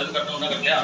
இது கட்டணும் கட்டலையா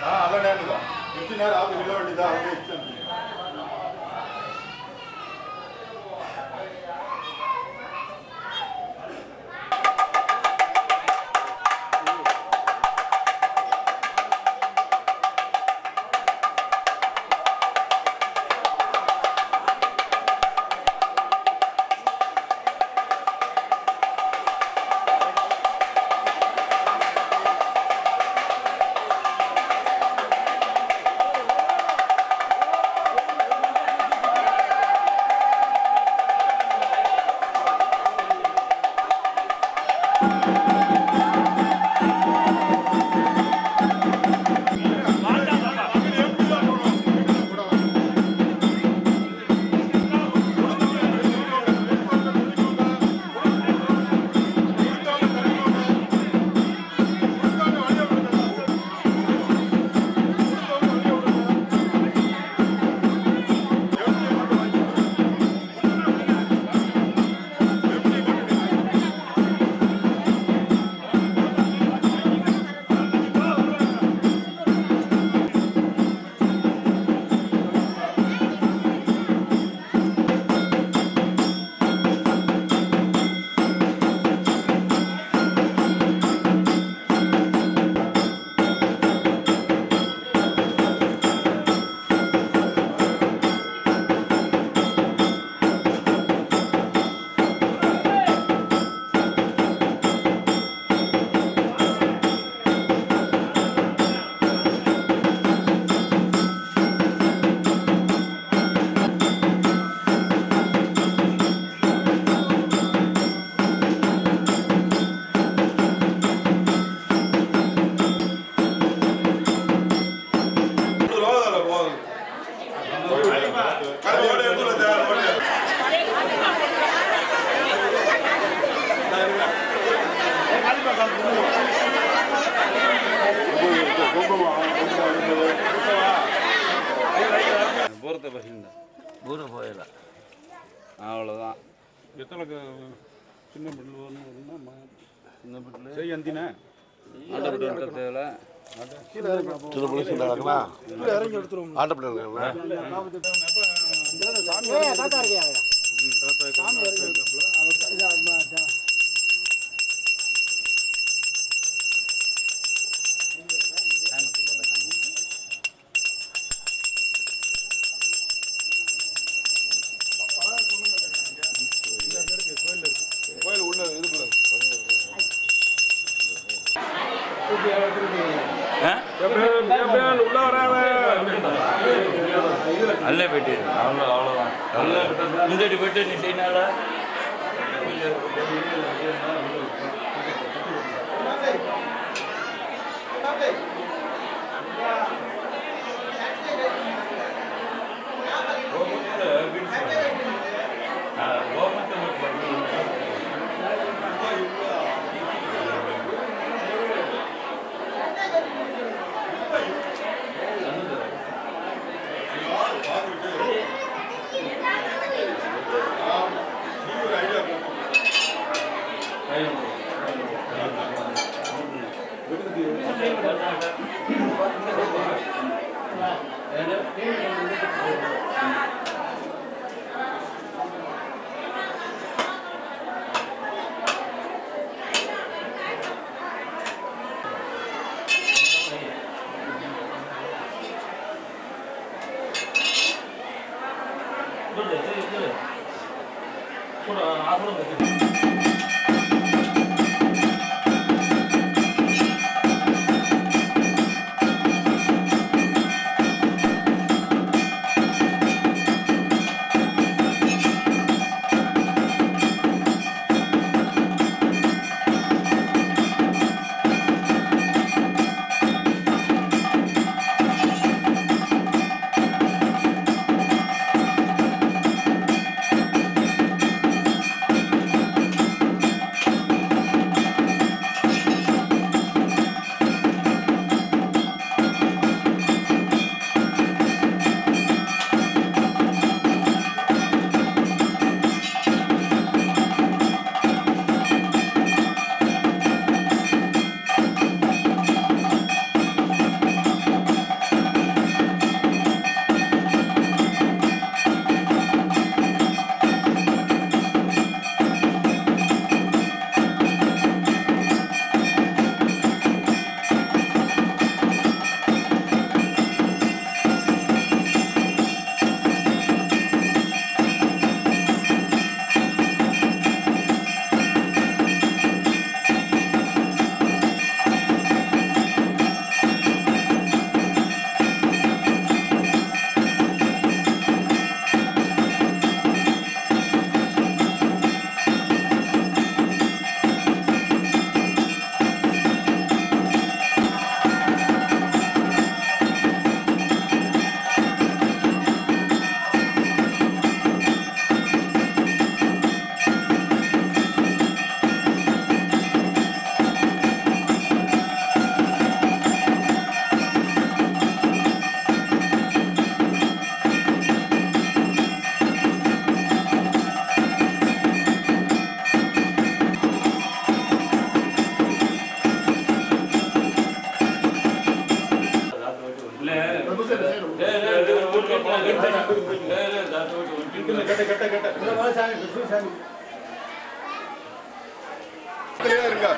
అలానే ఇచ్చినారు ఆకు నిలబడిదా అవే ఇచ్చింది பூரத்தை பசிந்தா பூரை போயிடல அவ்வளோதான் எத்தனை சின்ன பிள்ளை ஒன்று சின்ன பிள்ளை செய்ய அந்தினா ஆட்டப்பட்டு தேவை சின்ன பிள்ளை சொன்னாங்களா இறங்கி எடுத்துருவோம் ஆட்டப்பட்டு கோயில் உள்ள இதுக்குள்ள உள்ள வராங்க அல்ல போயிட்டு அவ்வளோதான் முன்னாடி போயிட்டு நீ செய்யினால இருக்கா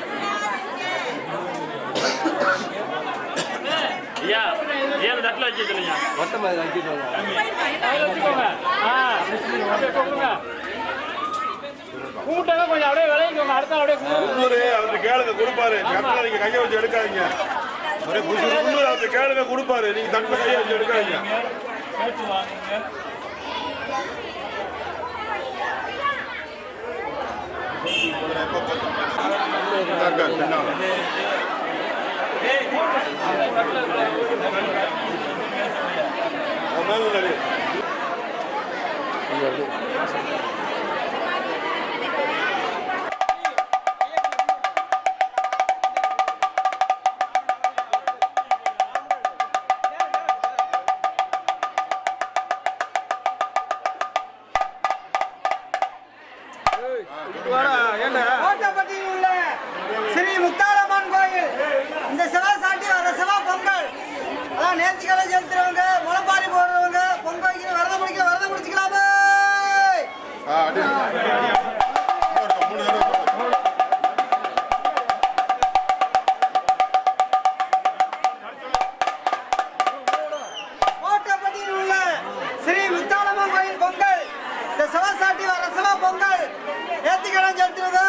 ஐயா ஏன் தட்டில் வச்சு சொல்லுங்க கூட்டாங்க கொஞ்சம் அப்படியே விளைவிக்கோங்க அடுத்த அப்படியே அவருக்கு கேளுங்க கொடுப்பாரு கரெக்டாக நீங்க கையை வச்சு எடுக்காதீங்க ஒரே புதுசு அவருக்கு கேளுங்க கொடுப்பாரு நீங்க தட்டில் கையை வச்சு எடுக்காதீங்க கோட்டப்பட்டியில் உள்ள ஸ்ரீ முத்தாரம்மன் கோயில் இந்த செவா சாட்டி வர செவா பொங்கல் அதான் நேர்த்திக்கலை செலுத்துறவங்க முளைப்பாரி போடுறவங்க பொங்கல் வைக்கிற விரதம் முடிச்சுக்கலாமே கோட்டப்பட்டியில் உள்ள ஸ்ரீ முத்தாரம்மன் கோயில் பொங்கல் இந்த செவா சாட்டி வர செவா பொங்கல் நேர்த்திக்கலை செலுத்துறவங்க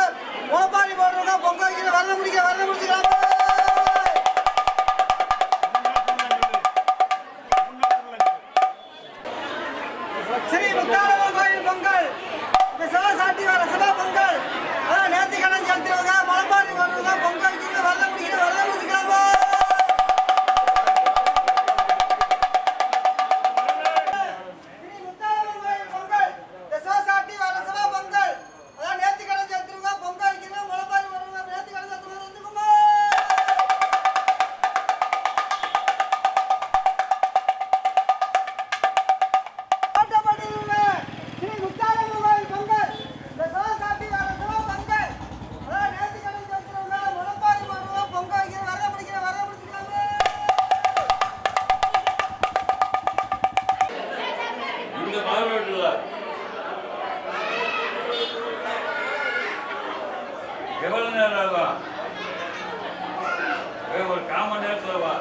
முளைப்பாரி போடுறவங்க பொங்கல் வைக்கிற விரதம் முடிச்சுக்கலாமே ஸ்ரீ முத்தாரம்மன் கோயில் பொங்கல் இந்த செவா சாட்டி வர செவா பொங்கல் அதான் நேர்த்திக்கலை செலுத்துறவங்க முளைப்பாரி போடுறவங்க பொங்கல் வைக்கிற விரதம் முடிச்சுக்கலாமே எவ்வளவு நேரம் ஆகும் ஒரு காமன் நேரத்தில் வா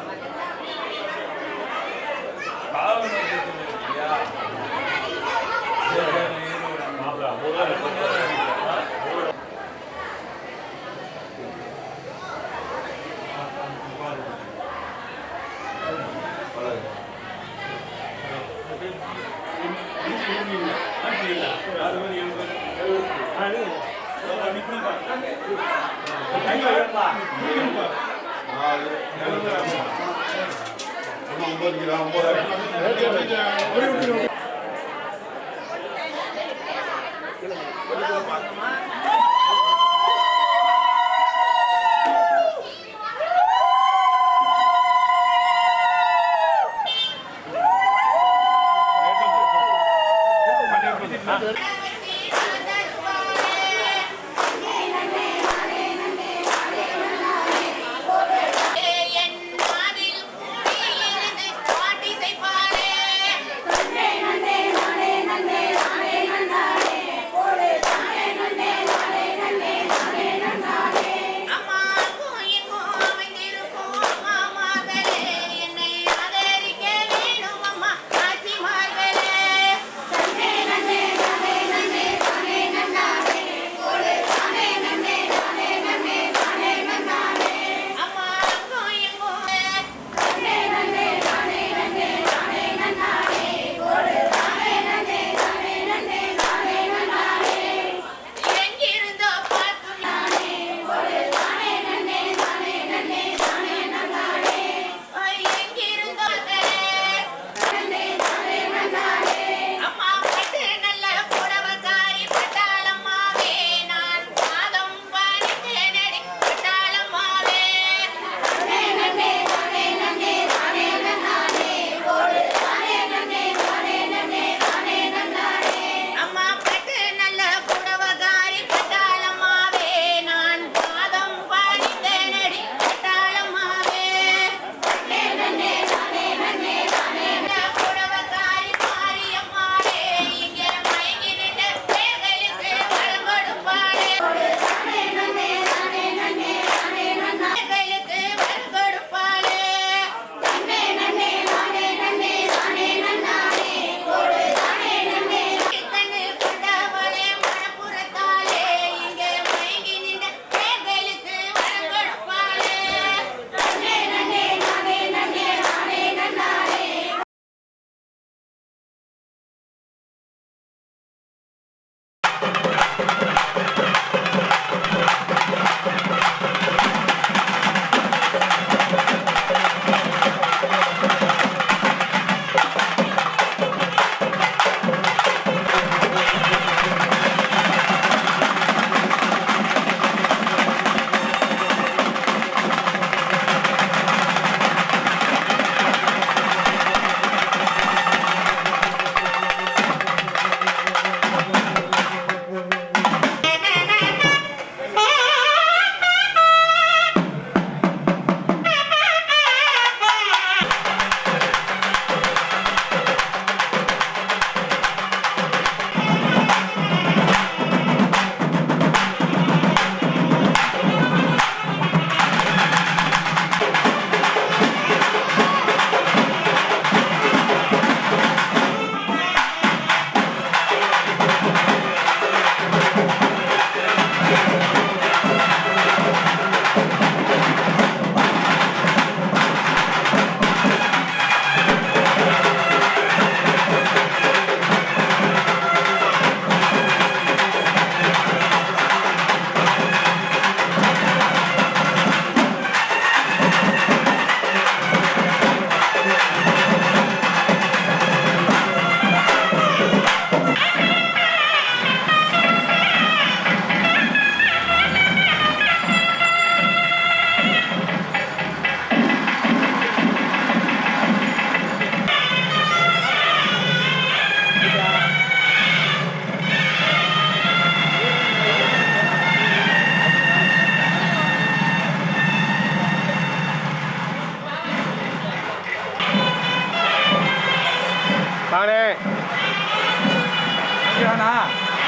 நானே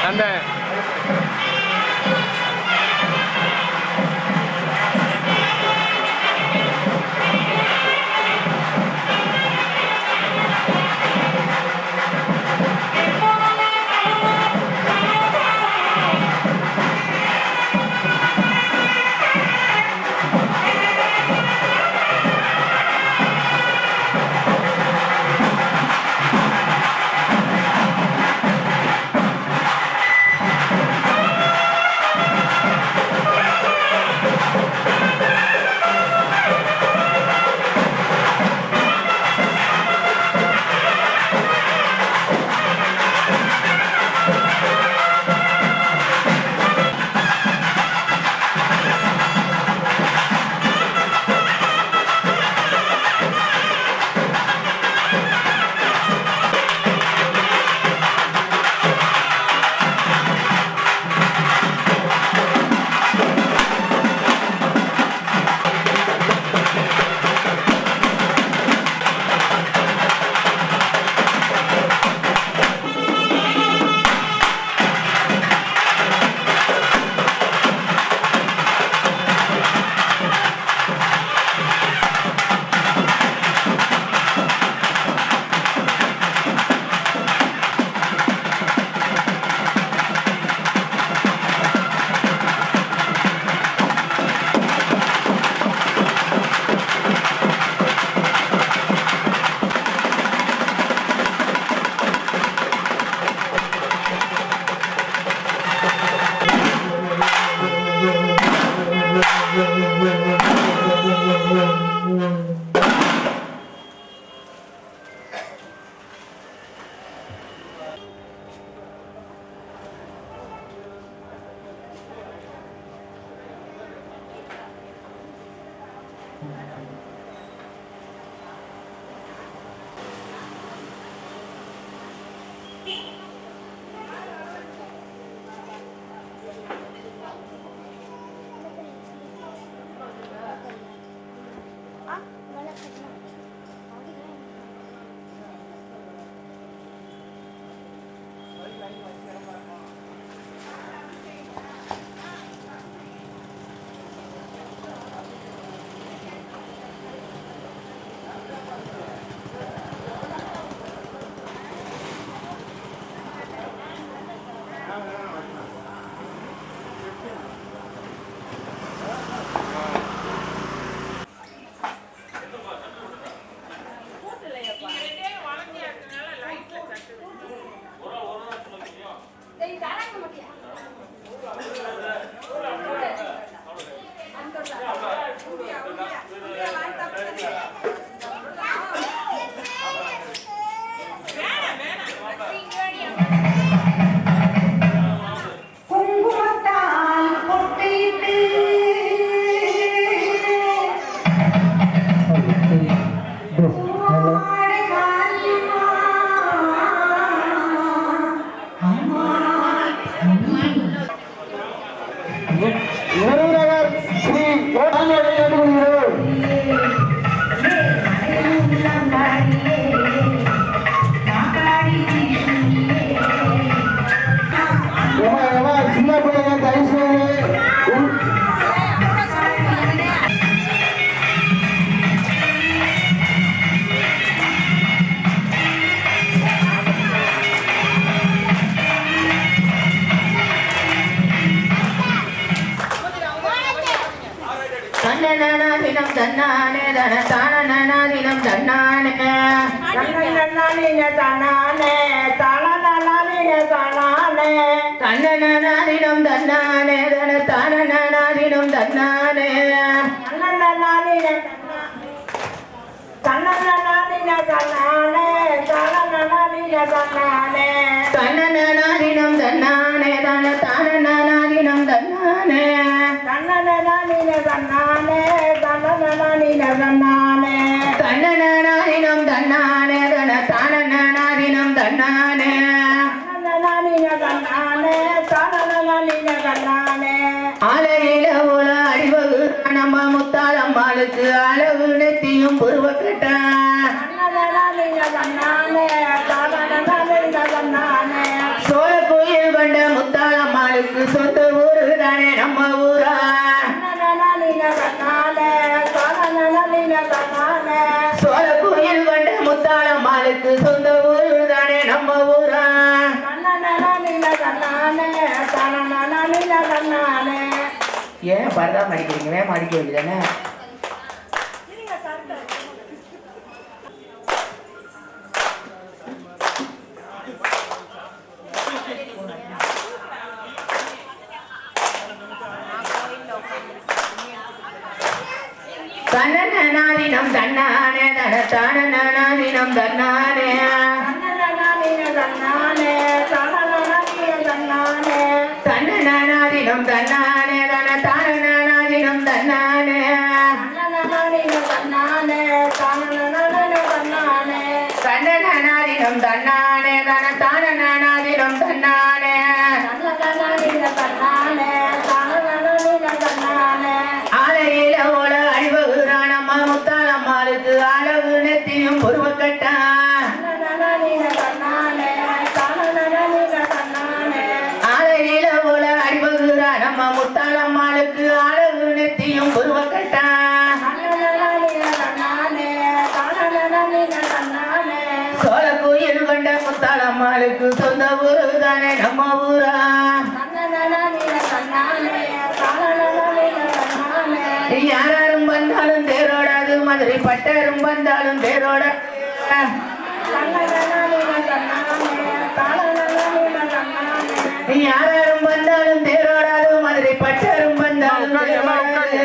தந்தை தினம் தன்னானே தன தான தினம் தன்னானே தன்னானே தன்னானே கண்ணனாதினம் தன்னானே தன தானனாதினம் தன்னானே கண்ணனாதினம் தன்னானே தன தானனாதினம் தன்னானே கண்ணனாதினம் தன்னானே தன தானனாதினம் தன்னானே ஆலையில உல அடிவகு நம்ம முத்தாளம்மாளுக்கு அளவு நெத்தியும் புருவ கட்ட அம்மாளுக்கு சொந்த ஊரு தானே நம்ம ஊரா சோழ கோயில் கொண்ட முத்தாளம்மாளுக்கு சொந்த ஊரு தானே நம்ம ஊரா ஏன் பரதாம அடிக்கிறீங்க வேமா அடிக்க வேண்டியதானே தன்னநாதினம் தன்னானே தனத்தானநாதினம் தன்னானே தன்னநாதினம் தன்னானே தனத்தானநாதினம் தன்னானே தன்னநாதினம் தன்னானே தனத்தானநாதினம் தன்னானே ஆலையில ஓல அழிவகுறான் அம்மா முத்தாளம்மாளுக்கு அளவு நெத்தியும் பொருவக்கட்டான் ஆலையில ஓல அழிவகுறான் அம்மா முத்தாளம்மாளுக்கு அளவு நெத்தியும் பொருவக்கட்டான் சோழ கோயில் கொண்ட முத்தாளம்மாளுக்கு சொந்த ஊரு தானே நம்ம ஊரா யாரும் வந்தாலும் தேரோடாது மதுரை பட்டரும் வந்தாலும் தேரோட யாரும் வந்தாலும் தேரோடாது மதுரை பட்டரும் வந்தாலும் தேரோடாது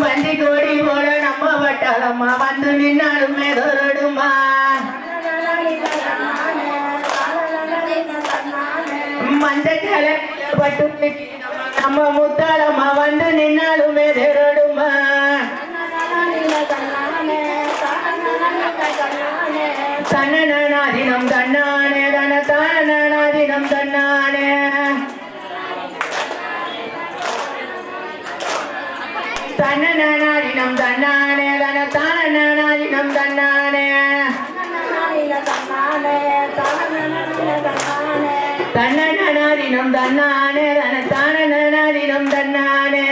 வண்டி கோடி போல நம்ம வட்டாளம்மா வந்து நின்னாலும் மேதோடுமா மஞ்சள் பட்டு நம்ம முத்தாளம்மா வந்து நின்னாலுமே தேரோடுமா தன்னநாதினம் தன்னானே தனத்தானநாதினம் தன்னானே தன்னநாதினம் தன்னானே தனத்தானநாதினம் தன்னானே தன்னநாதினம் தன்னானே தனத்தானநாதினம் தன்னானே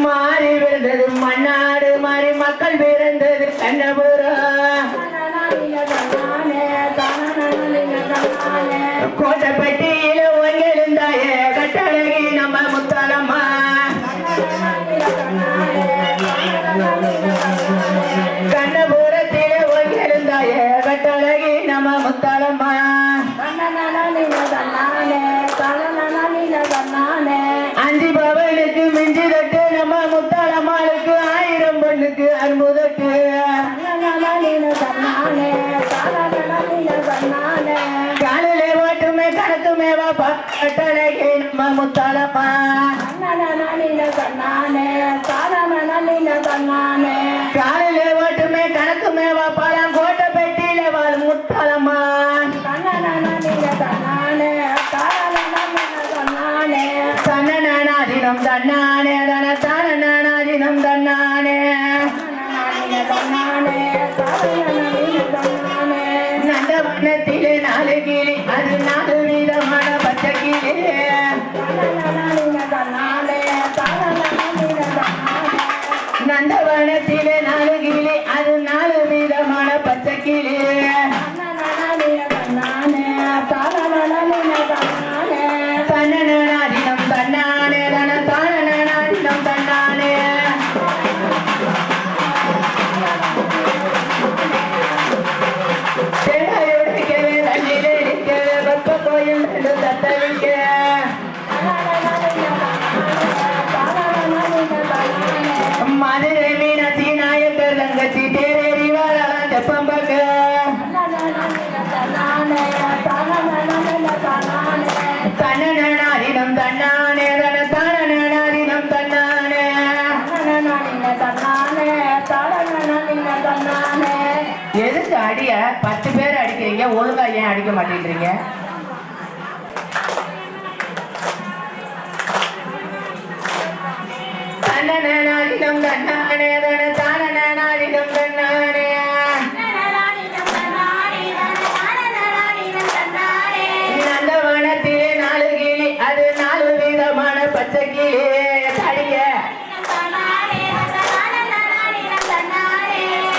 மாறி பிறந்தது மண்ணாடு மாறி மக்கள் பிறந்தது கண்ணபுரம் கோட்டைப்பட்டியில ஒங்கெழுந்தாய கட்டழகி நம்ம முத்தாளம்மா கண்ணபுரத்தில ஒங்கெழுந்தாய கட்டழகி நம்ம முத்தாளம்மா அஞ்சு பவனுக்கு மிஞ்சி தட்டு நம்ம முத்தாளம்மாளுக்கு 1000 பொண்ணுக்கு அற்புதட்டு காலையில ஓட்டுமே கணக்குமே வாப்பா கட்டழகி நம்ம முத்தாளம்மா காலையில ஓட்டுமே கணக்குமே வாப்பாலாம் கோட்டை பெட்டியில வாழ் முத்தாளம்மா தன்னநாதினம் தன்னானே தனத்தானநாதினம் தன்னானே நந்தவனத்திலே 4 கிளி அது 4 விதமான பச்சை கிளி நந்தவனத்திலே 4 கிளி அது 4 விதமான பச்சை கிளி தன்னநாதினம் தன்னானே தனத்தானநாதினம் தன்னானே தேடாயுடிக்கவே தண்ணிலே நிற்கவே பக்க கோயில் ரெண்டு தத்தளிக்க மதுரை மீனாட்சி நாயக்கர் தங்கச்சி தேரேறி வாழலாம் தெப்பம்பக்க தன்னநாதினம் தன்னானே தனத்தானநாதினம் தன்னானே எதுக்கு அடிய 10 பேர் அடிக்கிறீங்க ஒழுங்கா ஏன் அடிக்க மாட்டேங்கிறீங்க தன்னநாதினம் தன்னானே தனத்தானநாதினம் தன்னானே பச்சைக்கிளி தடிய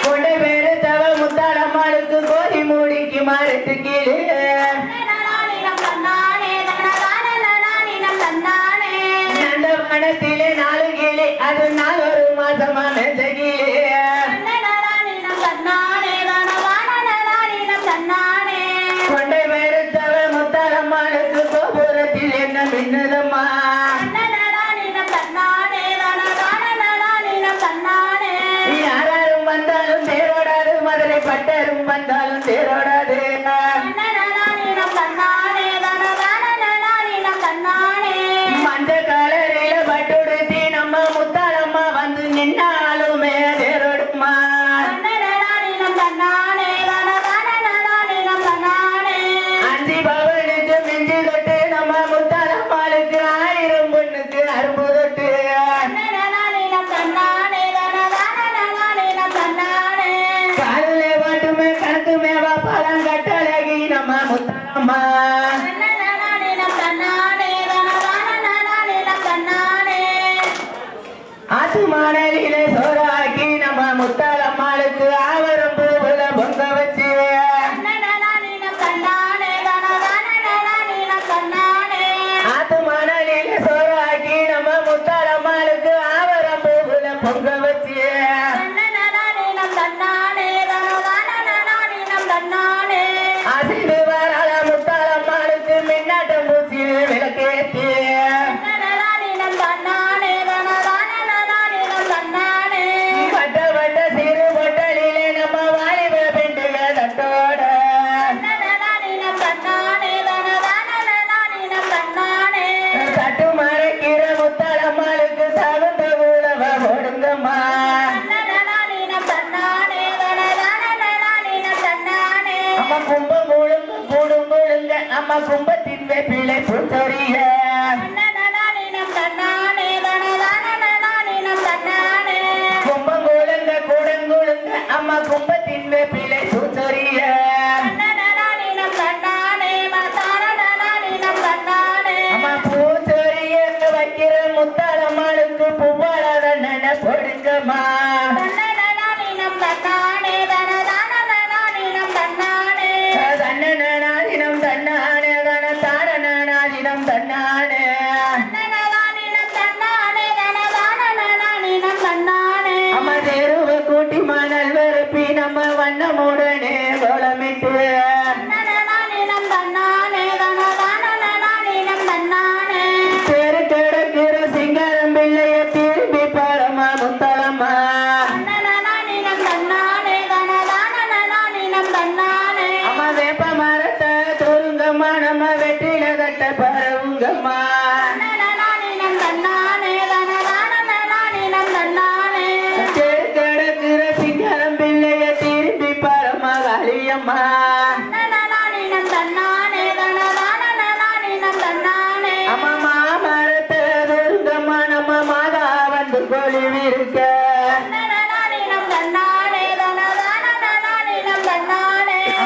கொண்டு பெருத்தவ முத்தாளம்மாளுக்கு கோரி மூடிக்கு மறுத்து கீழே நந்த மனத்திலே 4 கிளி அது 4 மாசமா மெஞ்ச கிளி கொண்டை பெருத்தவ முத்தாளம்மாளுக்கு கோபுரத்தில் என்ன மின்னுதம்மா யாரும் வந்தாலும் தேரோடாது மதுரை பட்டரும் வந்தாலும் தேரோடாது மஞ்ச கலரில பட்டுடுத்தி நம்ம முத்தாளம்மா வந்து நின்னாலுமே தேரோடுமா அஞ்சு பவனுக்கு மிஞ்சி தொட்டு நம்ம முத்தாளம்மாளுக்கு 1000 பொண்ணுக்கு அரும்பு தொட்டு காலையில பாட்டுமே கணக்குமே பாப்பாலாம் கட்டழகி நம்ம முத்தாளம்மா ஆத்து மணலில சோறாக்கி நம்ம முத்தாளம்மாளுக்கு ஆவரம் பூவுல பொங்க வச்சு ஆத்து மணலில சோறாக்கி நம்ம முத்தாளம்மாளுக்கு ஆவரம் பூவுல பொங்க வச்சு அசைந்து வரால முத்தாளம்மாளுக்கு மின்னாட்டம் பூச்சி விளக்கேத்தி வட்ட வட்ட சிறு பொட்டலிலே நம்ம வாலிப பெண்டுக தட்டோட தட்டு மறைக்கிற முத்தாளம்மாளுக்கு தகுந்த உழவ போடுங்கம்மா அம்மா கும்பம் முழுங்க கூடும் முழுங்க அம்மா கும்பத்தின் பிள்ளை புத்தறிய கும்பம் முழுங்க கூடங்குழுங்க அம்மா கும்பத்தின் பிள்ளை புத்தறிய அம்மா பூச்சொரிய வைக்கிற முத்தாளம்மாளுக்கு பூவாளாத நன போடுங்கம்மா தன்னநாதினம் தன்னானே தன தாரணநாதினம் தன்னானே அம்மா தெருவ கூட்டி மணல் வரப்பி நம்ம வண்ணமுடனே கோலமிட்டு தெரு கிடக்கிற சிங்காரம் பிள்ளைய திரும்பி பாரமா முத்தாளம்மா அம்மா வேப்ப மரத்தை தொருங்கம்மா நம்ம வெற்றில தட்ட பரவுங்கம்மா தெரு கிடக்கிற சிங்காரம் பிள்ளைய திரும்பி பாரமா காளியம்மா அம்மா மாமரத்தை தொருங்கம்மா நம்ம மாதா வந்து கொழுவிருக்க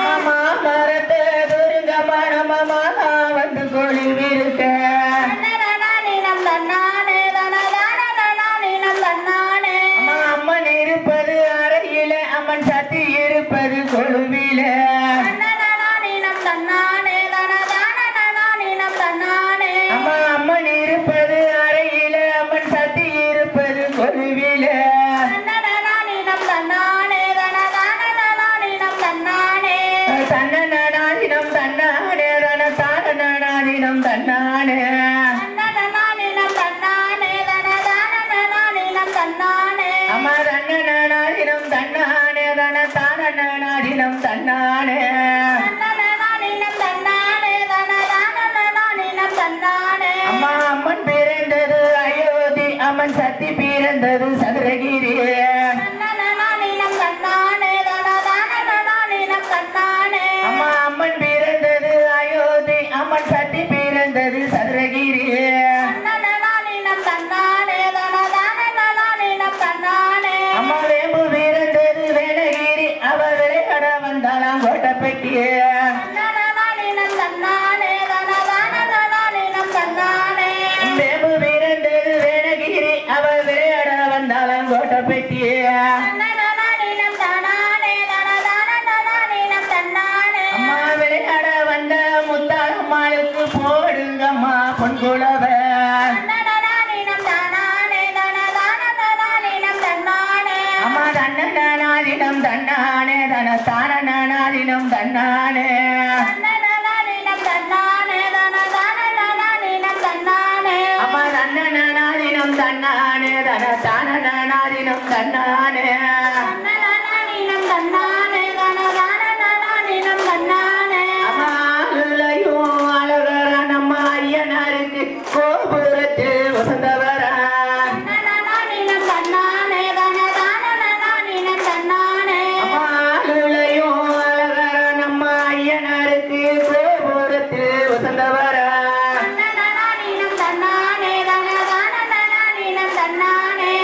அம்மா மரத்தை துருங்கம்மா நம்ம மாதா வந்து கொழுவிருக்க அம்மா அம்மன் இருப்பது அறையில அம்மன் சக்தி இருப்பது கொழுவில அம்மா அம்மன் இருப்பது அறையில அம்மன் சக்தி இருப்பது கொழுவில தன்னநாதினம் தன்னானே தன தாரணநாதினம் தன்னானே அம்மா தன்னநாதினம் தன்னானே தன தாரணநாதினம் தன்னானே அம்மா அம்மன் பிறந்தது அயோத்தி அம்மன் சக்தி பிறந்தது சதுரகிரி அம்மா அம்மன் பிறந்தது அயோத்தி அம்மன் சக்தி பிறந்தது சதுரகிரி அம்மா வேம்பு பிறந்தது வேணகிரி அவ விளையாட வந்தாலாம் கோட்டப்பட்டியே வேம்பு பிறந்தது கோட்டை பெட்டி அம்மா விளையாட வந்த முத்தாளம்மாளுக்கு போடுங்கம்மா பொன்குளவ அம்மா தன்னநாதினம் தன்னானே தன தானநாதினம் தன்னானே அம்மா தன்னநாதினம் தன்னானே தன தானநாதினம் தன்னானே அம்மா அருளையும் அழகர நம்ம ஐயனாருக்கு கோபுரத்து வசந்தவர அம்மா அருளையும் அழகர நம்ம ஐயனாருக்கு கோபுரத்து வசந்தவர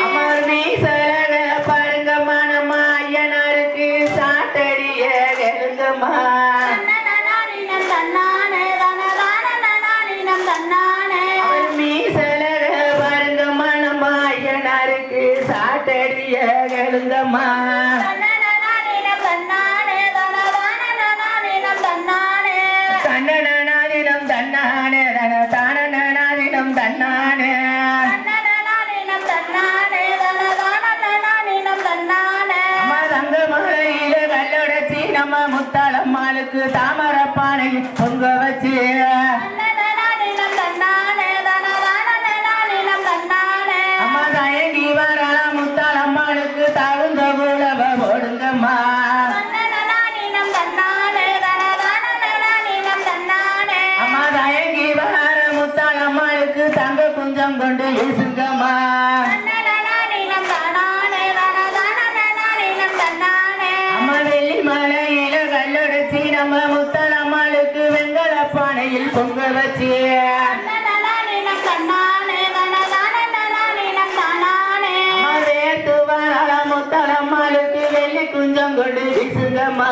அமர் வீசலக பாருங்கம்மா நம்ம ஐயனாருக்கு சாட்டடிய கெழுங்கம்மா அவர் மீசலக பாருங்கம்மா நம்ம ஐயனாருக்கு சாட்டடிய கெழுங்கம்மா தன்னநாதினம் தன்னானே தன தானநாதினம் தன்னானே அம்மா தங்கமலையில கல்லொடைச்சி நம்ம முத்தாளம்மாளுக்கு தாமரப்பானை பொங்க வச்சு அம்மா தயங்கி வரலாம் முத்தாளம்மாளுக்கு தகுந்த குலவ போடுங்கம்மா அம்மா தயங்கி வர முத்தாளம்மாளுக்கு தங்க குஞ்சம் கொண்டு வீசுங்கம்மா அம்மா வெள்ளி மலையில கல்லொடைச்சி நம்ம முத்தாளம்மாளுக்கு வெங்கல பானையில் பொங்க வச்சு அம்மா வேத்து வர முத்தாளம்மாளுக்கு வெள்ளி குஞ்சம் கொண்டு வீசுங்கம்மா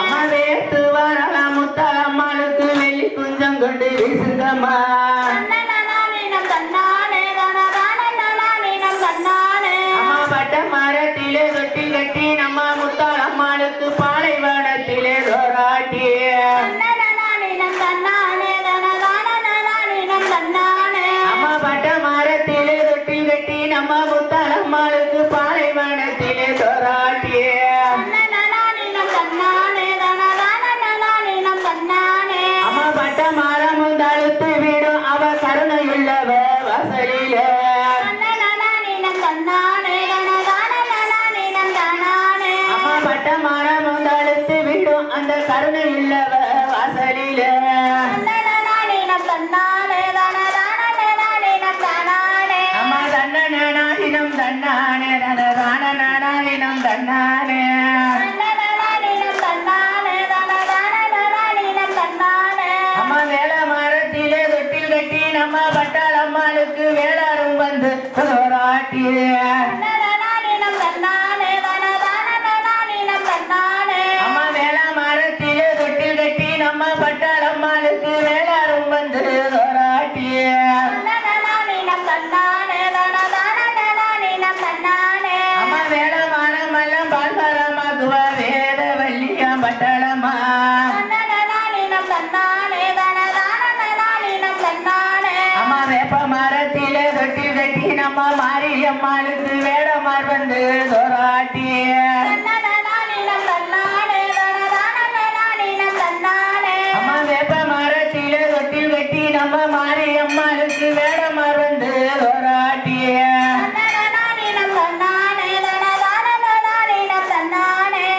அம்மா வேத்து வர முத்தாளம்மாளுக்கு வெள்ளி குஞ்சம் கொண்டு வீசுங்கம்மா அம்மா பட்ட மரத்திலே தொட்டி கட்டி நம்ம முத்தாளம்மாளுக்கு பாலைவனத்திலே தோராட்டி அம்மா பட்ட மரத்திலே தொட்டி கட்டி நம்ம முத்தாளம்மாளுக்கு பாலைவனத்திலே தோராட்டி அம்மா பட்ட மரமும் தழுத்து விடும் அவ கருணையுள்ளவ வாசலில அம்மா பட்ட மரமும் தழுத்து விடும் அந்த கருணையுள்ளவ வாசலில அம்மா தன்னநாதினம் தன்னானே தன தானநாதினம் தன்னானே அம்மா வேள மரத்திலே தொட்டில் கட்டி நம்ம பட்டாளம்மாளுக்கு வேளாரும் வந்து போராட்டி அம்மா வேள மரத்திலே தொட்டில் கட்டி நம்ம பட்டாளம்மாளுக்கு வேளாரும் வந்து போராட்டி அம்மா வேள மரம் எல்லாம் பால்மரமாக்குவ வேத வள்ளியா பட்டாளம்மா அம்மா வேப்ப மரத்திலே தொட்டில் கட்டி நம்ம மாரியம்மாளுக்கு வேடமார் வந்து தோராட்டி அம்மா வேப்ப மரத்திலே தொட்டில் கட்டி நம்ம மாரியம்மாளுக்கு வேடமார் வந்து தோராட்டி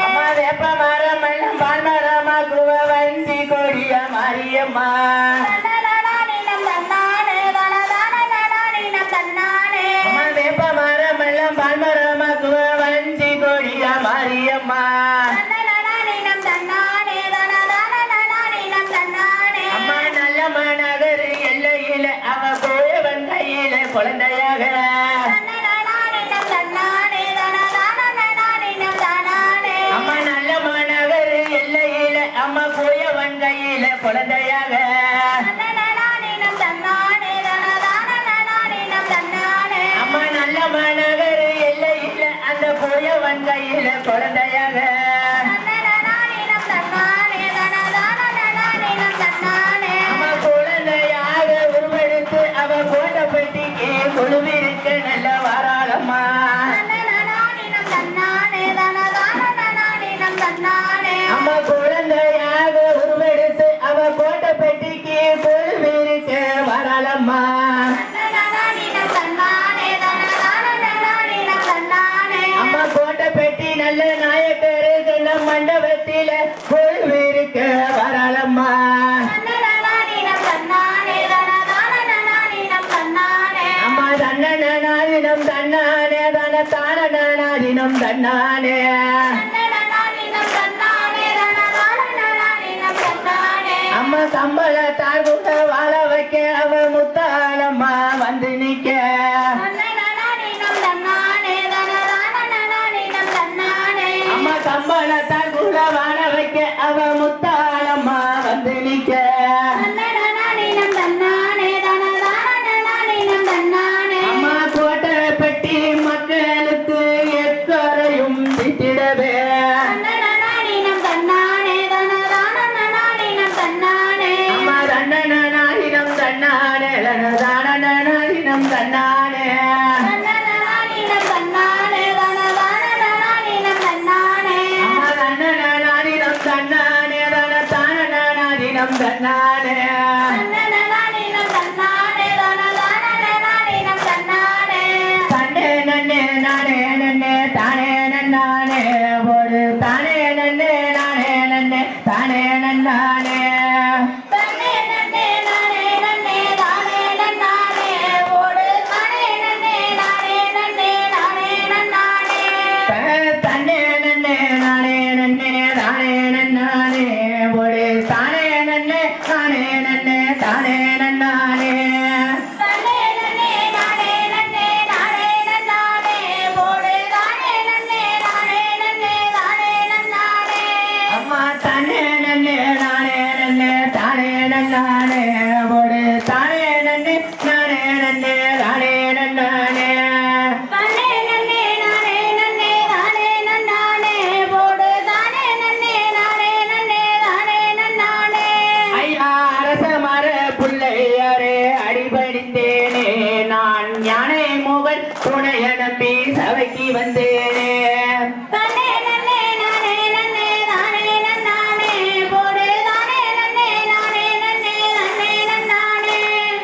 அம்மா வேப்ப மரம் எல்லாம் பால்மரமாக்குவ வஞ்சி கொடிய மாரியம்மா அம்மா வேப்ப மரம் எல்லாம் பால்மரமாக்குவ வஞ்சி கொடிய மாரியம்மா அம்மா நல்ல மாநகர் எல்லையில அவ கோயவன் கையில குழந்தையாக அம்மா நல்ல மாநகர் எல்லையில அம்மா கோயவன் கையில குழந்தையாக குழந்தையாக அவ குழந்தையாக உருவெடுத்து அவ கோட்டை பெட்டிக்கு கொழுவிருக்க நல்ல வாராளம்மா அம்மா குழந்தையாக உருவெடுத்து அவ கோட்டை பெட்டிக்கு கொழுவிருக்க வாராளம்மா அம்மா கோட்டை பெட்டி நல்ல நாயக்கரு நம் மண்டபத்தில கொழுவிருக்க வாராளம்மா அம்மா தன்னநாதினம் தன்னானே தன தானநாதினம் தன்னானே அம்மா சம்பளத்தார் கூட வாழ வைக்க அவ முத்தாளம்மா வந்து நிக்க அம்மா சம்பளத்தார் கூட வாழ வைக்க அவ முத்தாளம்மா வந்து நிக்க அம்மா கோட்டை பெட்டி மக்களுக்கு எக்கரையும் திட்டிடவே அம்மா தன்னநாதினம் தன்னானே தனதானநாதினம் தன்னானே அம்மா தன்னநாதினம் தன்னானே தனதானநாதினம் தன்னானே தன்னே நன்னே நானே நன்னே தானே நன்னானே ஒரு தானே நன்னே நானே நன்னே தானே நன்னானே தன்னே நன்னே நானே நன்னே தானே நன்னானே ஒரு தானே நன்னே தானே நன்னே தானே நன்னானே அம்மா தானே நன்னே நானே நன்னே தானே நன்னானே ஒரு தானே நன்னே நானே நன்னே தானே நன்னானே ஐயா அரச மர புள்ளையாரே அடிபடிந்தேனே நான் யானை மூவன் துணைய நம்பி சபைக்கு வந்தேனே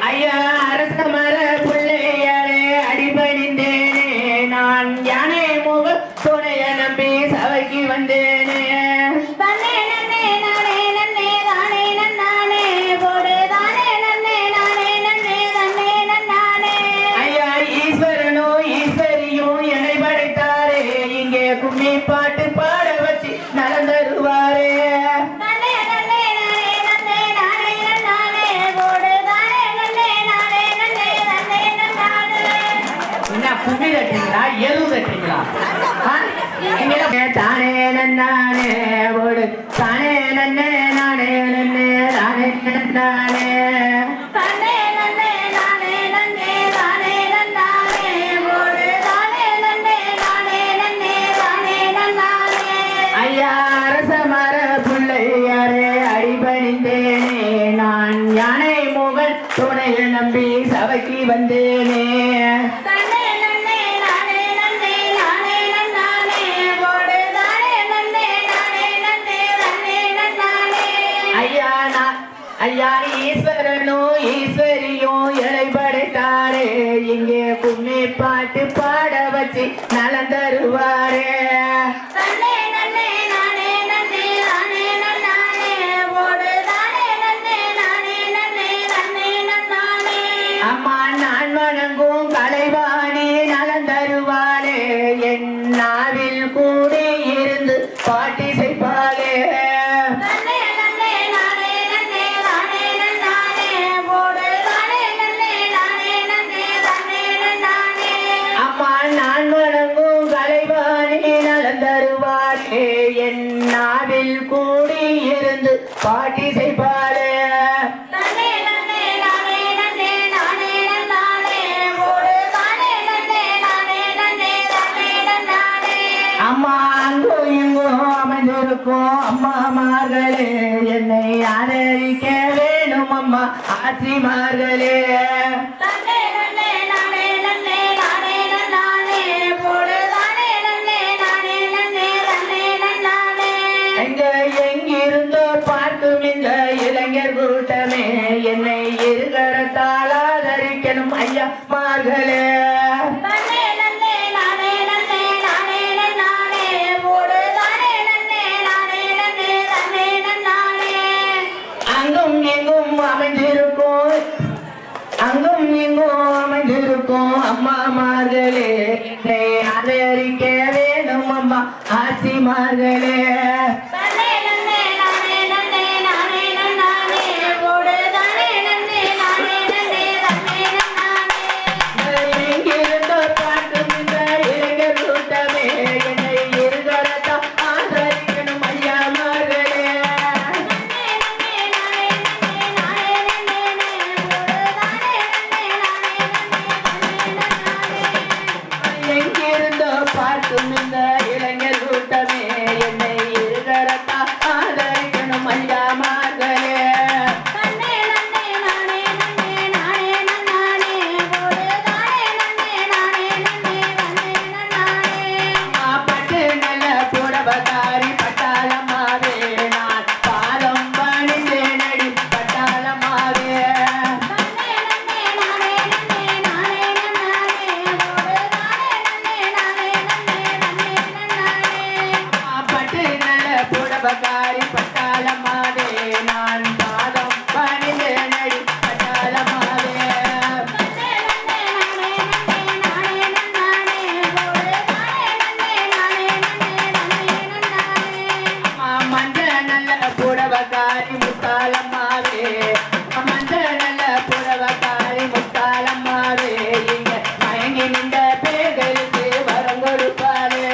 ஐயா அரச மர புள்ளையாரே அடிபடிந்தேனே நான் யானை மூவன் துணைய நம்பி சபைக்கு வந்தேனே ஐயா ஈஸ்வரனோ ஈஸ்வரியும் என்னை படைத்தாரே இங்கே கும்மி பாட்டு பாட வச்சு நலம் தருவாரே என்ன கும்மி தட்டீங்களா எது தட்டீங்களா தானே நன்னானே ஓடு தானே நன்னே நானே நன்னே தானே நன்னானே ஐயா அரச மர புள்ளையாரே அடிபணிந்தேனே நான் யானை முகல் துணையை நம்பி சபைக்கு வந்தேனே ஐயா ஈஸ்வரனோ ஈஸ்வரியும் இலை படைத்தாரே இங்கே கும்மி பாட்டு பாட வச்சு நலம் தருவாரே அம்மா நான் வணங்கும் கலைவாணி நலம் தருவாளே என் நாவில் கூடி இருந்து பாட்டி செய்வாளே அம்மா நான் வணங்கும் கலைவாணி நலம் அம்மா ஆச்சிமார்களே எங்கிருந்தோ பார்க்கும் இந்த இளைஞர் கூட்டமே என்னை இருகரத்தால் ஆதரிக்கணும் ஐயா மார்களே அங்கும் இங்கும் அமைந்திருக்கும் அம்மா மார்களே என்னை ஆதரிக்க வேணும் அம்மா ஆச்சிமார்களே பார்க்கும் இந்த இளைஞர் கூட்டமே என்னை இருகரத்தா ஆதரிக்கணும் ஐயா மார்களே பட்டு நல்ல புடவகாரி பட்டாளமாவே நான் பாதம் பணிந்தேன் அடி பட்டாளமாவே புடவகாரி பட்டாளமாவே நான் பாதம் பணிந்தேன் அடி பட்டாளமாவே மஞ்ச நல்ல புடவகாரி முத்தாளமாவே மஞ்ச நல்ல புடவகாரி முத்தாளமாவே இங்க மயங்கி நின்ற பேர்களுக்கு வரம் கொடுப்பாரு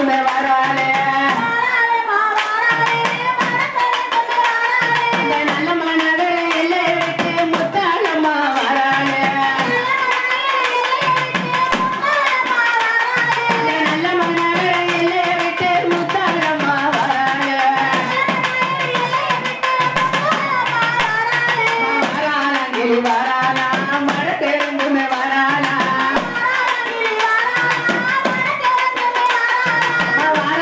தெரிந்துமே வராளே இந்த நல்ல மாநகர எல்லை விட்டு முத்தாளம்மா வராளே இந்த நல்ல மாநகர எல்லை விட்டு முத்தாளம்மா வராளே வராளங்கிரி வராளா மழை தெரிந்துமே வராளா வராளங்கிரி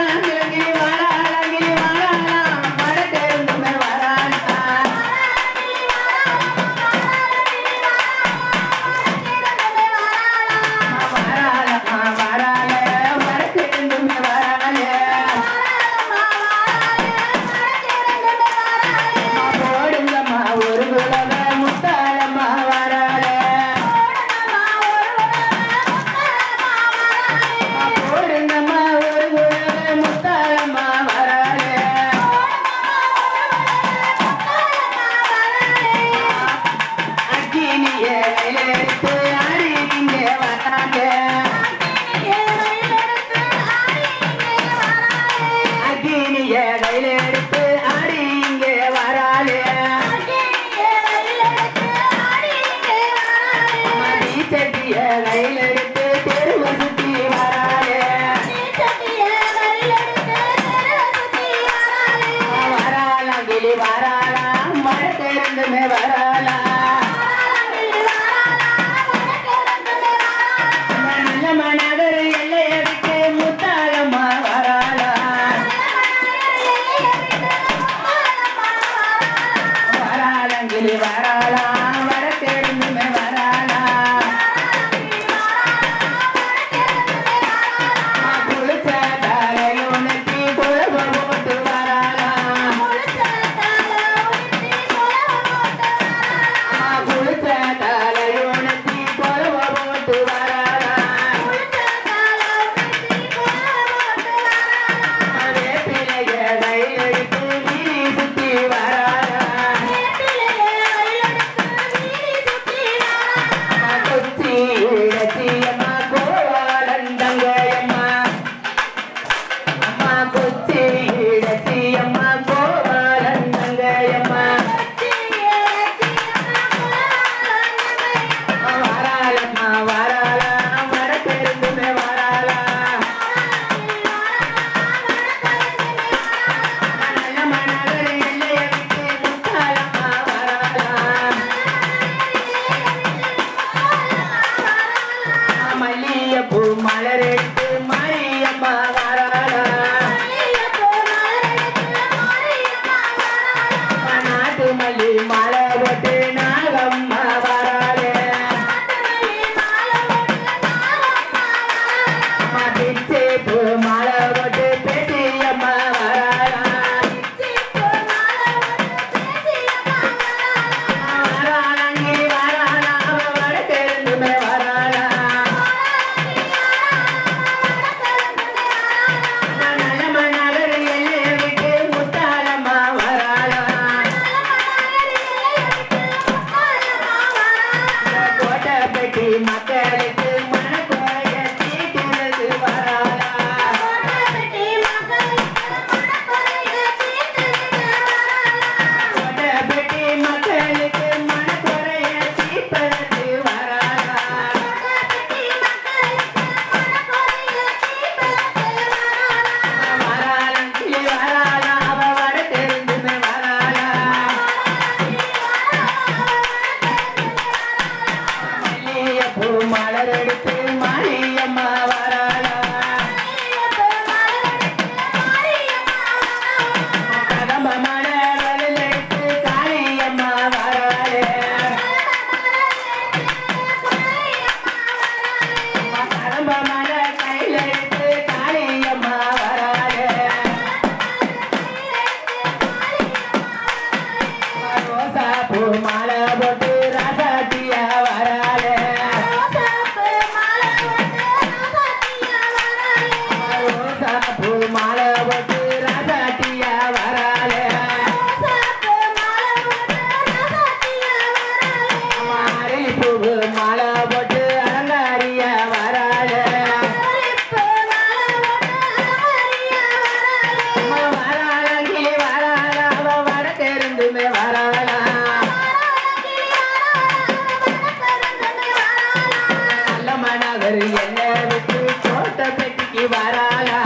வராளா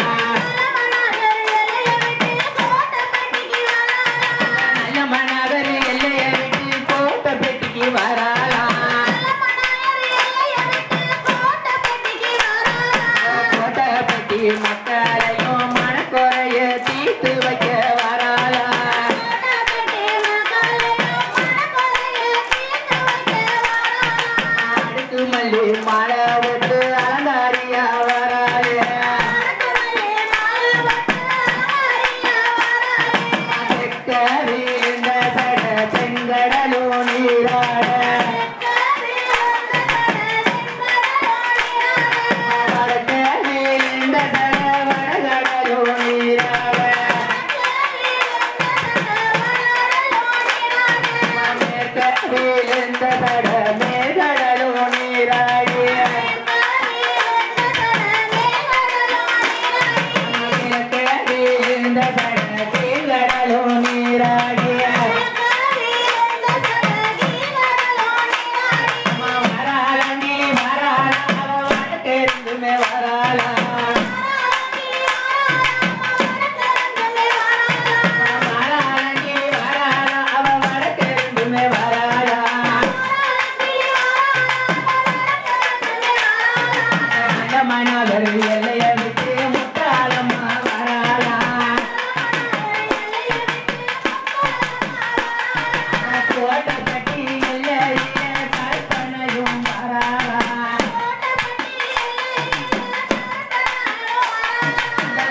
நல்ல மனவர் எல்லையை விட்டு கோட்டப்பட்டிக்கு வராளா கோட்டப்பட்டி மக்களையும் மனக்குறைய தீர்த்து வைக்க வராளா அடுக்கு மல்லி மழை விட்டு அலங்காரியா வராளே தெற்கவிழ்ந்த சட செங்கடலும் நீராட வடக்கவிழ்ந்த சட வடகடலும் நீராட மேற்கவிழ்ந்த சட மேற்கடலும் நீராடிய கிழக்கவிழ்ந்த சட கீழ்கடலும் நீராடிய வராளி வராள வடக்கெருந்துமே வராளா வராளி வராள அவ வடக்கெருந்துமே வராளா அந்த மனவர் எல்லையை விட்டு முத்தாளம்மா வராளா கோட்டப்பட்டி எல்லையில கற்பனையும் வராளா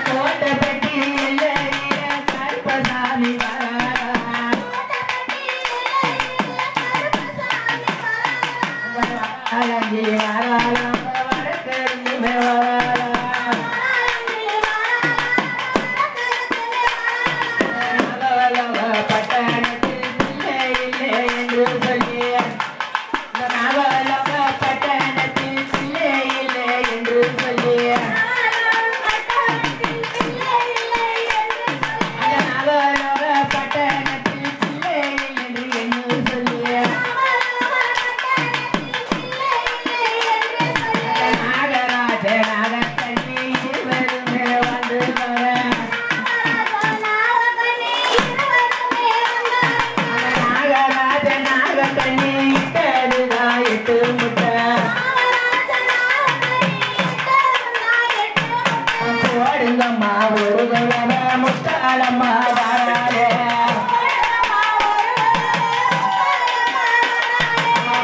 கோட்டப்பட்டி எல்லையில கற்பசாமி வராளா அழகி வராளா வடக்கெருந்துமே வராளா பட்டணத்தில் பிள்ளை இல்லை என்று சொல்லி நவலக பட்டணத்தில் பிள்ளை இல்லை என்று சொல்லி நவலக பட்டணத்தில் பிள்ளை இல்லை என்று சொல்லி நாகராஜ நாகக்கண்ணி இருவருமே வந்து நாகராஜ நாகக்கண்ணி இட்டதுதா எட்டு முட்டை போடுங்கம்மா ஒரு குழவ முத்தாளம்மா வராளே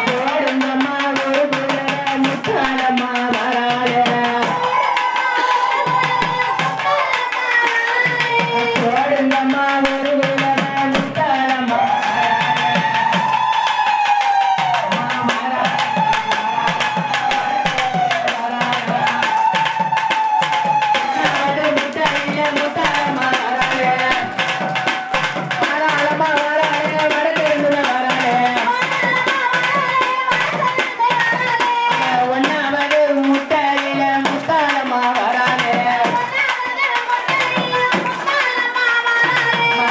போடுங்கம்மா ஒரு குழவ முத்தாளம்மா வராளே போடுங்கம்மா ஒரு குழவ முத்தாளம்மா முத்தாளில முத்தாளம்மா வராளே வராளம்மா வராளே வடக்கெருந்துல வராளே ஒன்னாவது முத்தாளில முத்தாளம்மா வராளே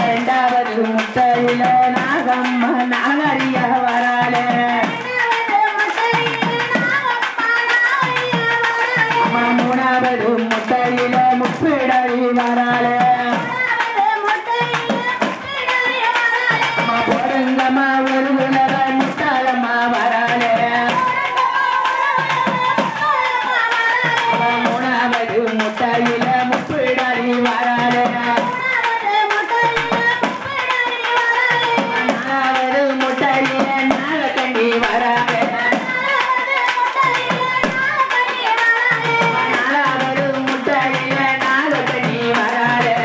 ரெண்டாவது முத்தாளில நாகம்மா நாகரியா வராளே அம்மா மூணாவது முத்தாளில முப்பிடவி வராளே அம்மா போடுங்கம்மா ஒரு குலவ முத்தாளம்மா வராளே அம்மா மூணாவது முத்தாளில முப்பிடவி வராளே நாலாவது முத்தாளில நாகக்கண்ணி வராளே நாலாவது முத்தாளில நாகக்கண்ணி வராளே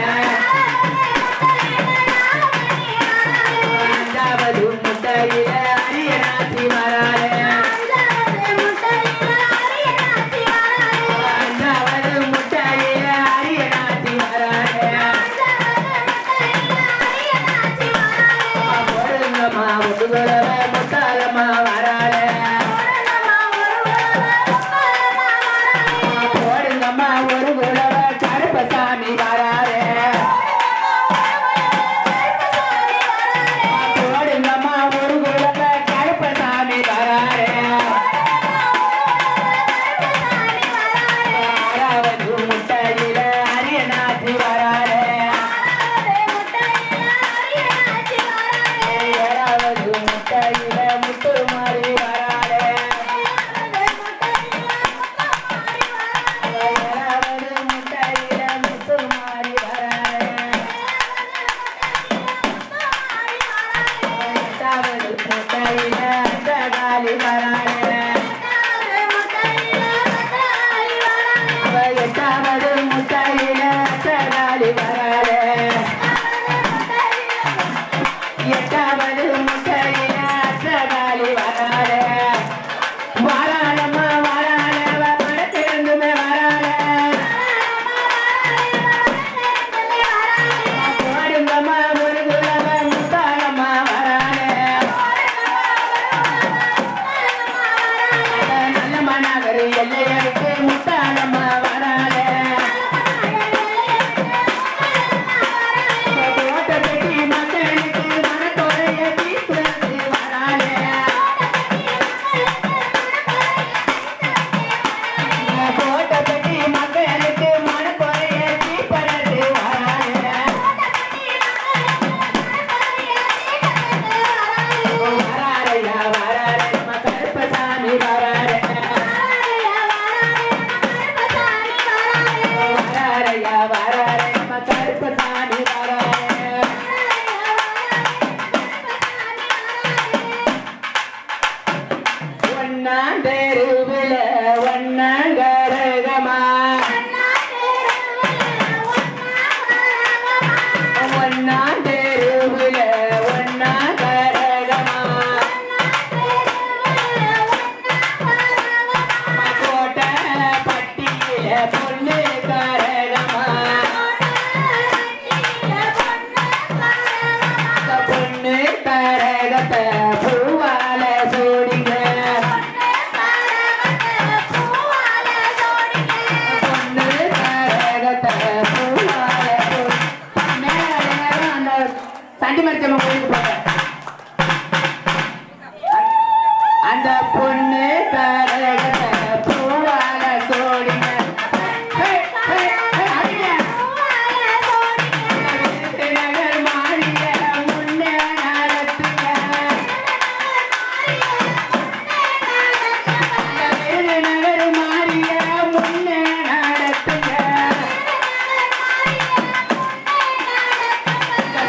வராரே நம்ம கருப்பசாமி வராரே ஒன்னாம் தெருவுல ஒன்னாங்கரகமா ஒன்னாம் தெருவுல ஒன்னாங்கரகமா கோட்டை பட்டியில பொண்ணு கரகமா பொண்ணு கரகத்தை பூவால சூடிங்க பொண்ணு கரகத்தை பூவால அந்த தண்டி மரிச்சம்மா கோயிலுக்கு போறேன் அந்த பொண்ணு கரகத்தை பூவால சோடிங்க நகர் மாறிய முன்னே நடத்துங்க நகர் மாறிய முன்னே நடத்துங்க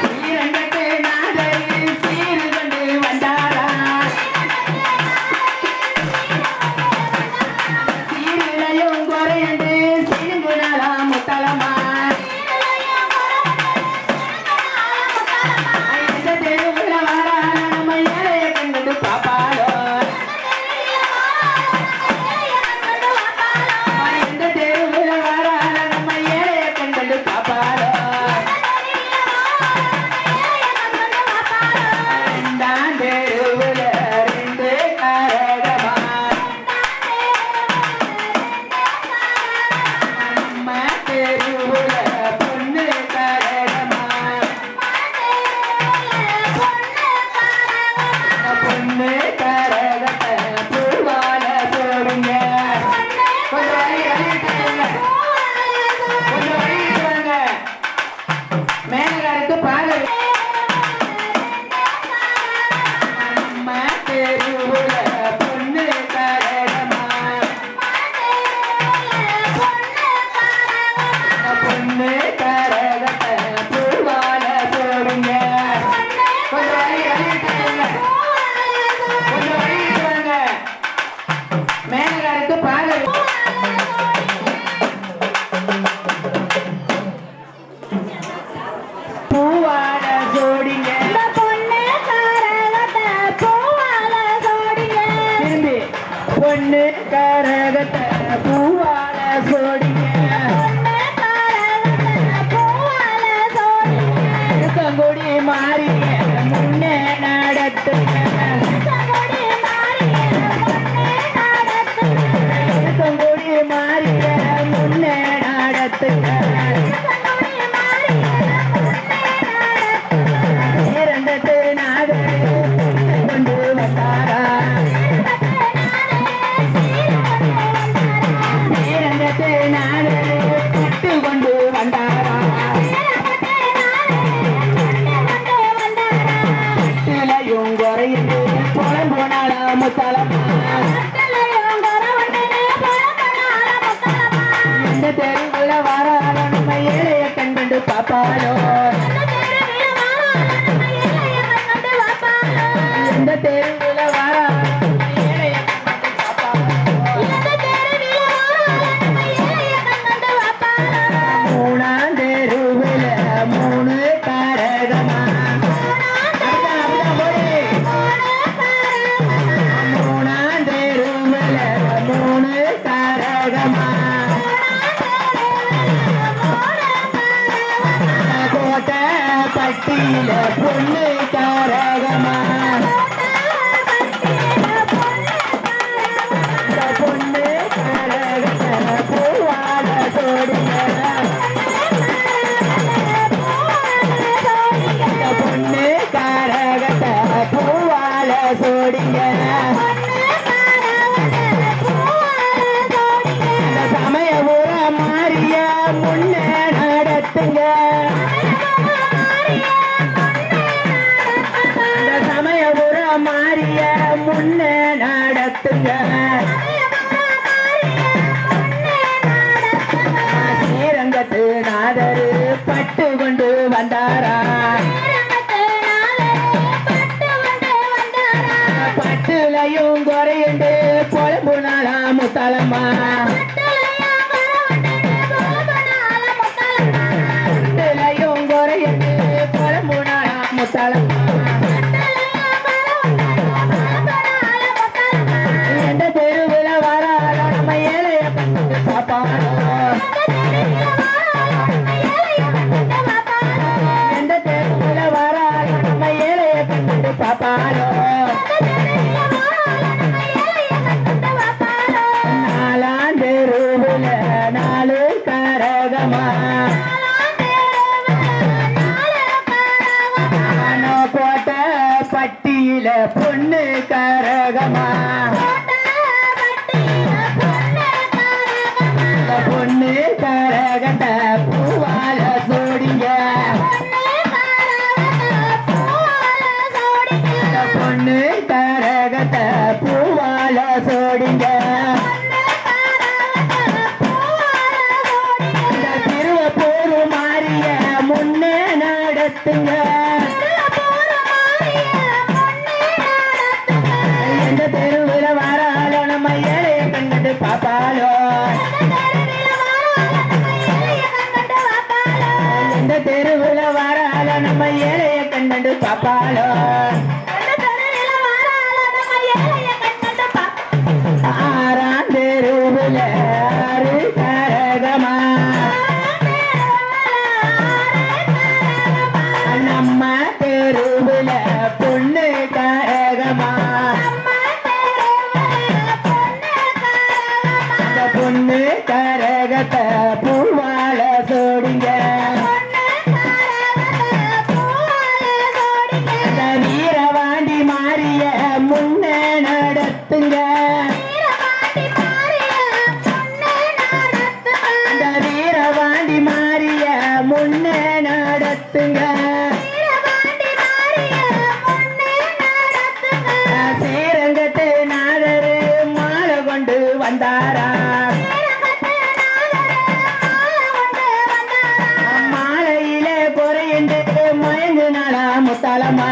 ஸ்ரீரங்கத்து நாதரில் சீரு கொண்டு வந்தாரா சீரிலையும் குறைந்து சிறுங்குணலா முத்தலமா எந்த தெருவுல வரா நம்ம ஏழைய கண்டு பாப்பாளோ எந்த தெருவுல வரா நம்ம ஏழைய கண்டு பாப்பாளோ ரெண்டாம் தெருவுல ரெண்டு கரகமா நம்ம தெருவுல பொண்ணு கரகமா பொண்ணு கரகத்தை பூவால சோடுங்க கொஞ்சம் வழியிட்டாங்க கொஞ்சம் வழியிட்டாங்க மேலகாருக்கு பாலை நம்ம தெருவுல பொண்ணு கரகமா பொண்ணு கரகத்தை பூவால சோடுங்க கொஞ்சம் வழியிட்டாங்க கொஞ்சம் வழியிட்டாங்க மேலகாருக்கு பாலை பூவால சோடிங்க திரும்பி பொண்ணு கரகத்தை பூவால சோடிங்க கங்குடி மாறிய முன்னே நடத்துங்க கங்குடி மாறிய முன்னே நடத்துங்க இரண்டத்து நாதரே கொண்டு வந்தாரா இரண்டத்து நாதரே விட்டு கொண்டு வந்தாரா வீட்டிலையும் குறைந்து புலம்புனால முத்தலமா எந்த தெருவுல வரால நம்ம ஏழைய கண்டு பாப்பாளோ எந்த தெருவுல வரால நம்ம ஏழைய கண்டு பாப்பாளோ மூணாம் தெருவுல மூணு கரகமா மூணாம் தெருவுல மூணு கரகமா கோட்டை பட்டியில பொண்ணு கரகமா பொண்ணு கரகத்தை பூவால சோடுங்க பொண்ணு கரகத்தை பூவால சோடிங்க சமயபுர மாறிய முன்னே நடத்துங்க சமயபுர மாறிய முன்னே நடத்துங்க ஸ்ரீரங்கத்து நாத நாதரு பட்டு கொண்டு வந்தாரா பட்டுலையும் குறையுண்டு பொழம்புனாலா முத்தாளம்மா பட்டுலையும் குறையுண்டு பொழம்புனாலா முத்தாளம்மா எந்த தெருவுல வராளோ நம்ம ஏழைய கண்டு பாப்பாளோ எந்த தெருவுல வராளோ நம்ம ஏழைய கண்டு பாப்பாளோ நாலாம் தெருவுல நாலு கரகமா போட்ட பட்டியில பொண்ணு கரகமா பொண்ணு கரகட்ட பூவால சோடிங்க பொண்ணு கரகட்ட பூவால சோடிங்க திருவப்பூர் மாறிய முன்னே நடத்துங்க எந்த தெருவுல வராளோ நம்ம ஏழைய கண்டு பாப்பாளோ எந்த தெருவுல வராளோ நம்ம ஏழைய கண்டு பாப்பாளோ ஆறாம் தெருவுல ஆறு கரகமா நம்ம தெருவுல பொண்ணு கரகமா அந்த பொண்ணு கரகத்தை பூவால சோடிங்க அந்த வீரவாண்டி மாறிய முன்ன நடத்துங்க அந்த வீரவாண்டி மாறிய முன்ன நடத்துங்க ஸ்ரீரங்கத்து நாதரு மாலை கொண்டு வந்தாரா மாலையில குறையுண்டு மயங்குனாளா முத்தாளம்மா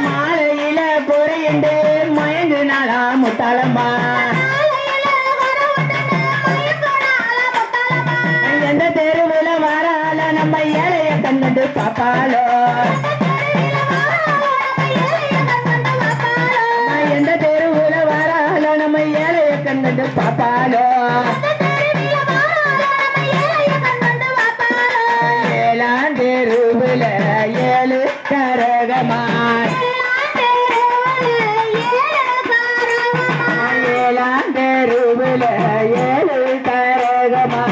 மாலையில குறையுண்டு மயங்குனாளா முத்தாளம்மா எந்த தெருவுல வரால நம்ம ஏழைய கண்டு பாப்பாளோ எந்த தெருவுல வரால நம்ம ஏழைய கண்டு பாப்பாளோ ஏழாம் தெருவுல ஏழு கரகமா ஏழாம் தெருவுல ஏழு கரகமா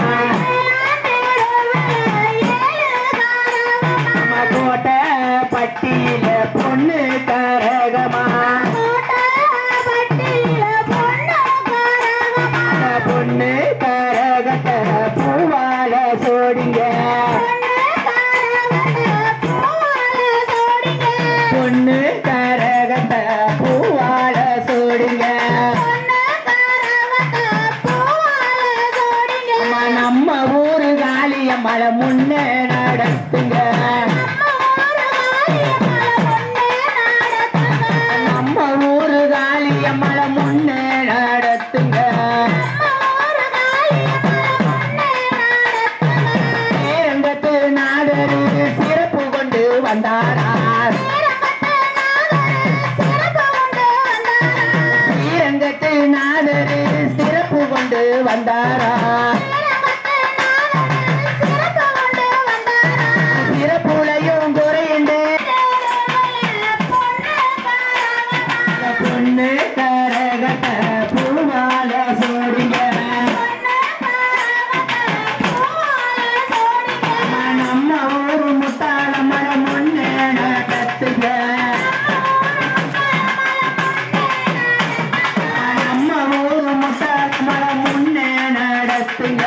கோட்ட பட்டியில பொண்ணு கரகமா பொண்ணு கரகத்த பூவால சோடிங்க பொண்ணு கரகத்த பூவால சோடிங்க நம்ம ஊரு காளியம்மள முன்னே நடத்துங்க நம்ம ஊரு காளியம்மள முன்னே நடத்துங்க ஸ்ரீரங்கத்து நாதரு சிறப்பு கொண்டு வந்தாரா ஸ்ரீரங்கத்து நாதரு சிறப்பு கொண்டு வந்தாரா சிறப்புலையும் குறையுண்டு பொண்ணு கரகட்ட பூவால சோடிங்க நம்ம ஊரு முத்தாளம்ம முன்னே நடத்துங்க நம்ம ஊரு முத்தாளம்ம முன்னே நடத்துங்க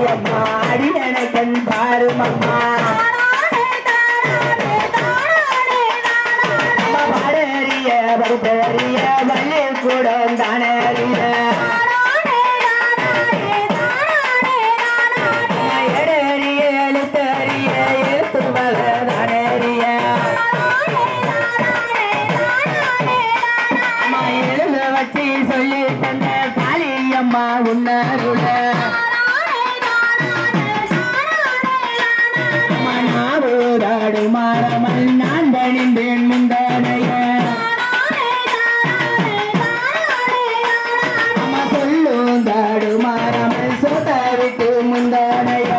அம்மா அடியனை கண் பாரும் அம்மா வளரிய வருதறிய வள்ளி கூட தானறிய எடறிய எழுத்தறிய எழுத்துவக தானறிய அம்மா எழுத வச்சு சொல்லி தந்த காளியம்மா உன்னருள மனாவோடாடு மாறமல் நான் பணிந்தேன் முந்தானைய அம்மா சொல்லும் தாடு மாறாமல் சொத்த விட்டு முந்தானைய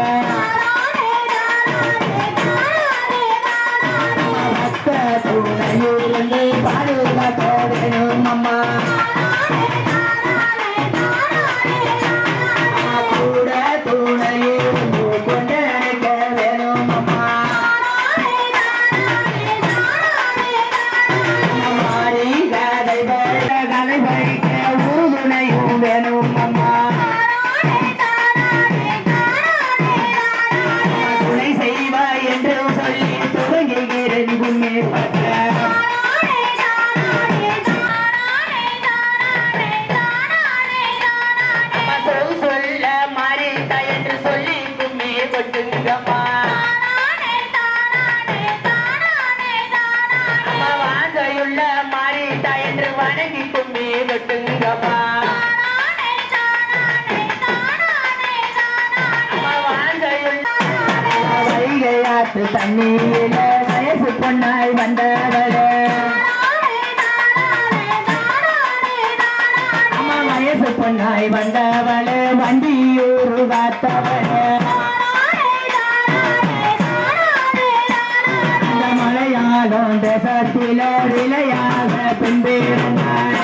பக்த துணையிருந்து பாதுகாக்க வேணும் அம்மா கூட துணையிருந்து கொண்டடைக்க வேணும் அம்மா மாறி கதை கதை படிக்க ஊதுணையும் வேணும் அம்மா துணை செய்வாய் என்று சொல்லி துவங்குகிறேன் கும்மி பட்ட சொல்ல மாறிட்டா என்று சொல்லி கும்மி கொட்டுங்கம்மா அம்மா வாஞ்சையுள்ள மாறிட்டா என்று வணங்கி கும்மி கொட்டுங்கம்மா அம்மா வாஞ்சையுள்ள வைகையாத்து தண்ணீரில வயசு பொண்ணாய் வந்தவளே அம்மா வயசு பொண்ணாய் வந்தவளே வண்டியூர் காத்தவளே இந்த மலையாளம் தேசத்தில விளையாக பின்பேறினாய்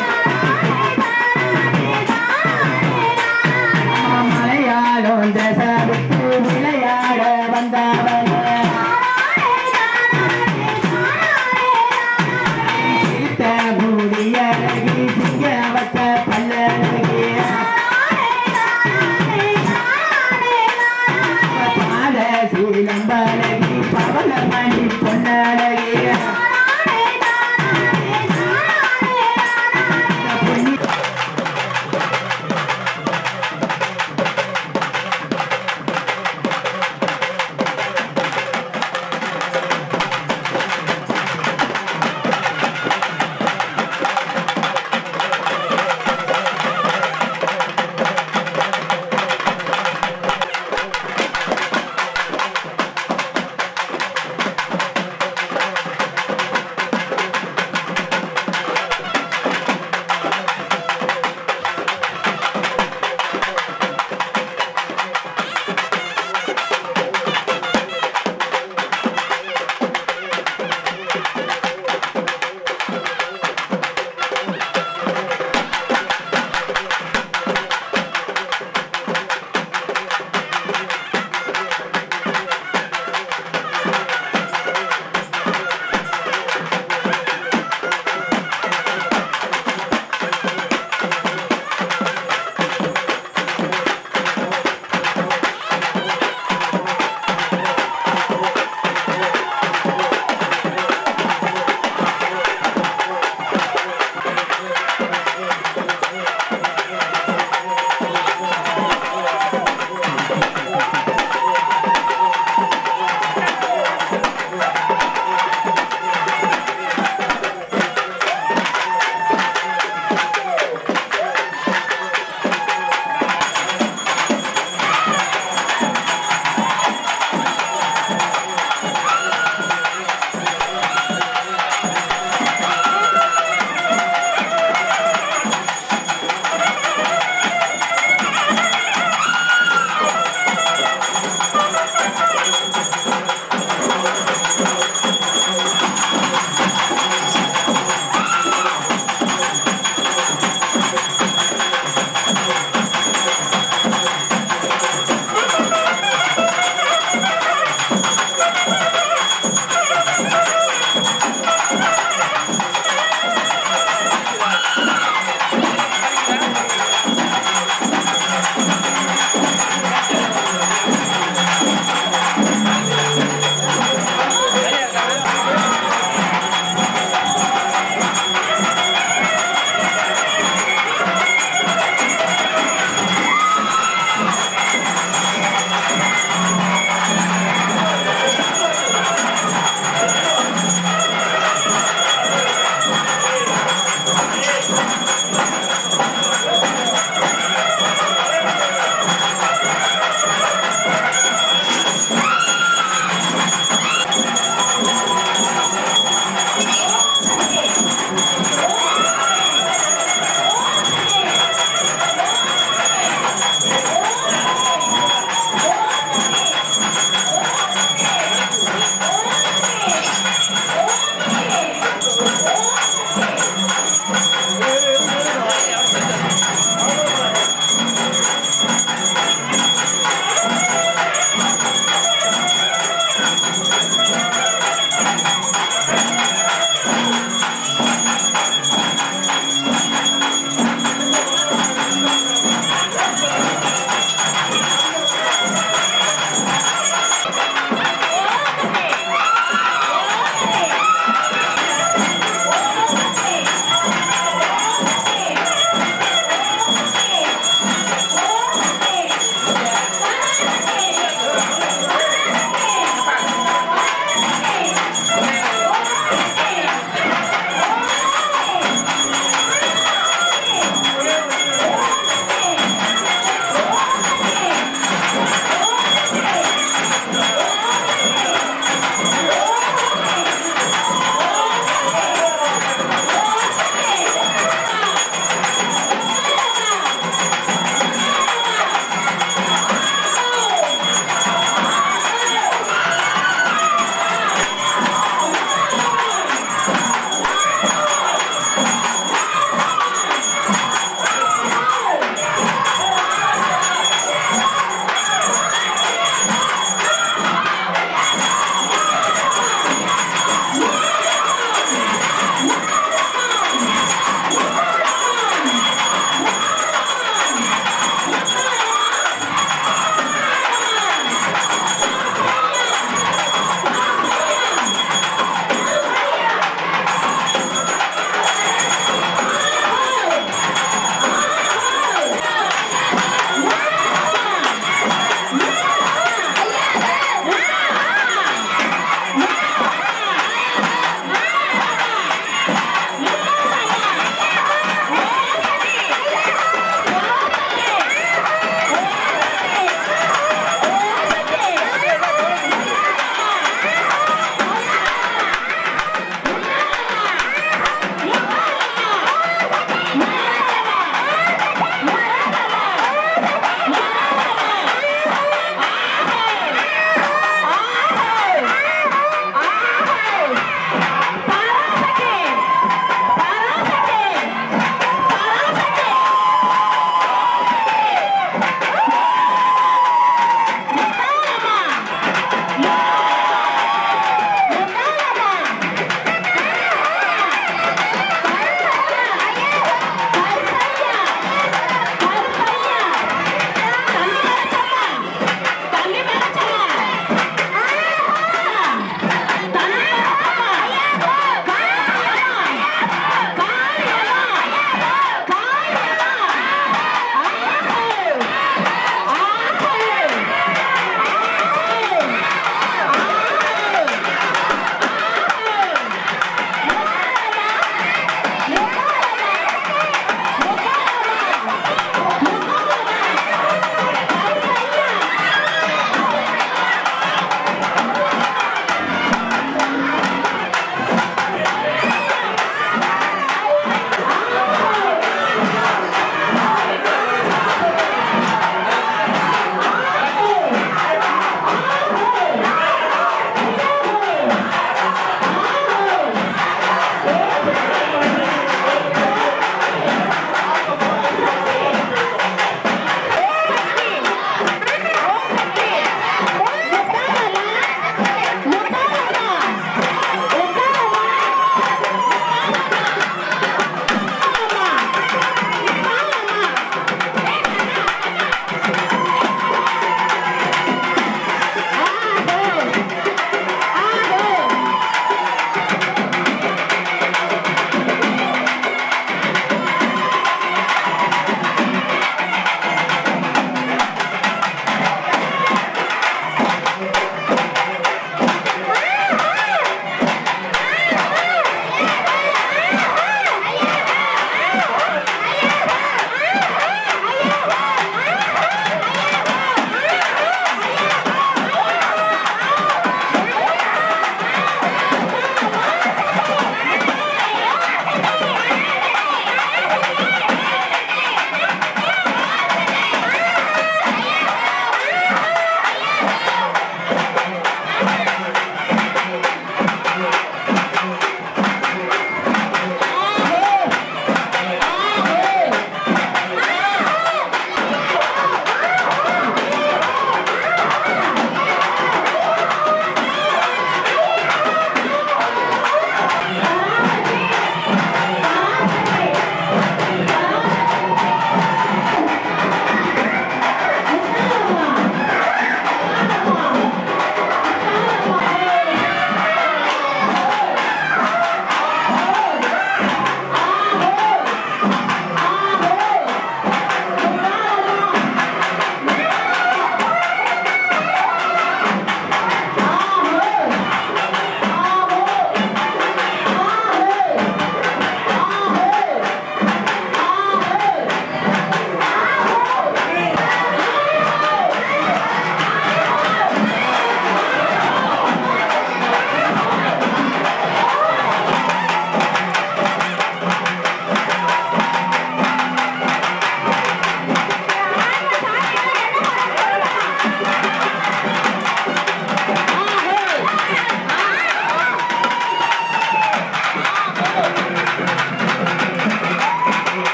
மலையாளம் தேசத்துக்கு விளையாட வந்தவளே முடியழகி சிங்க வச்ச பல்லழகி பாத சீலம்பழகி பவளமணி பொன்னழகி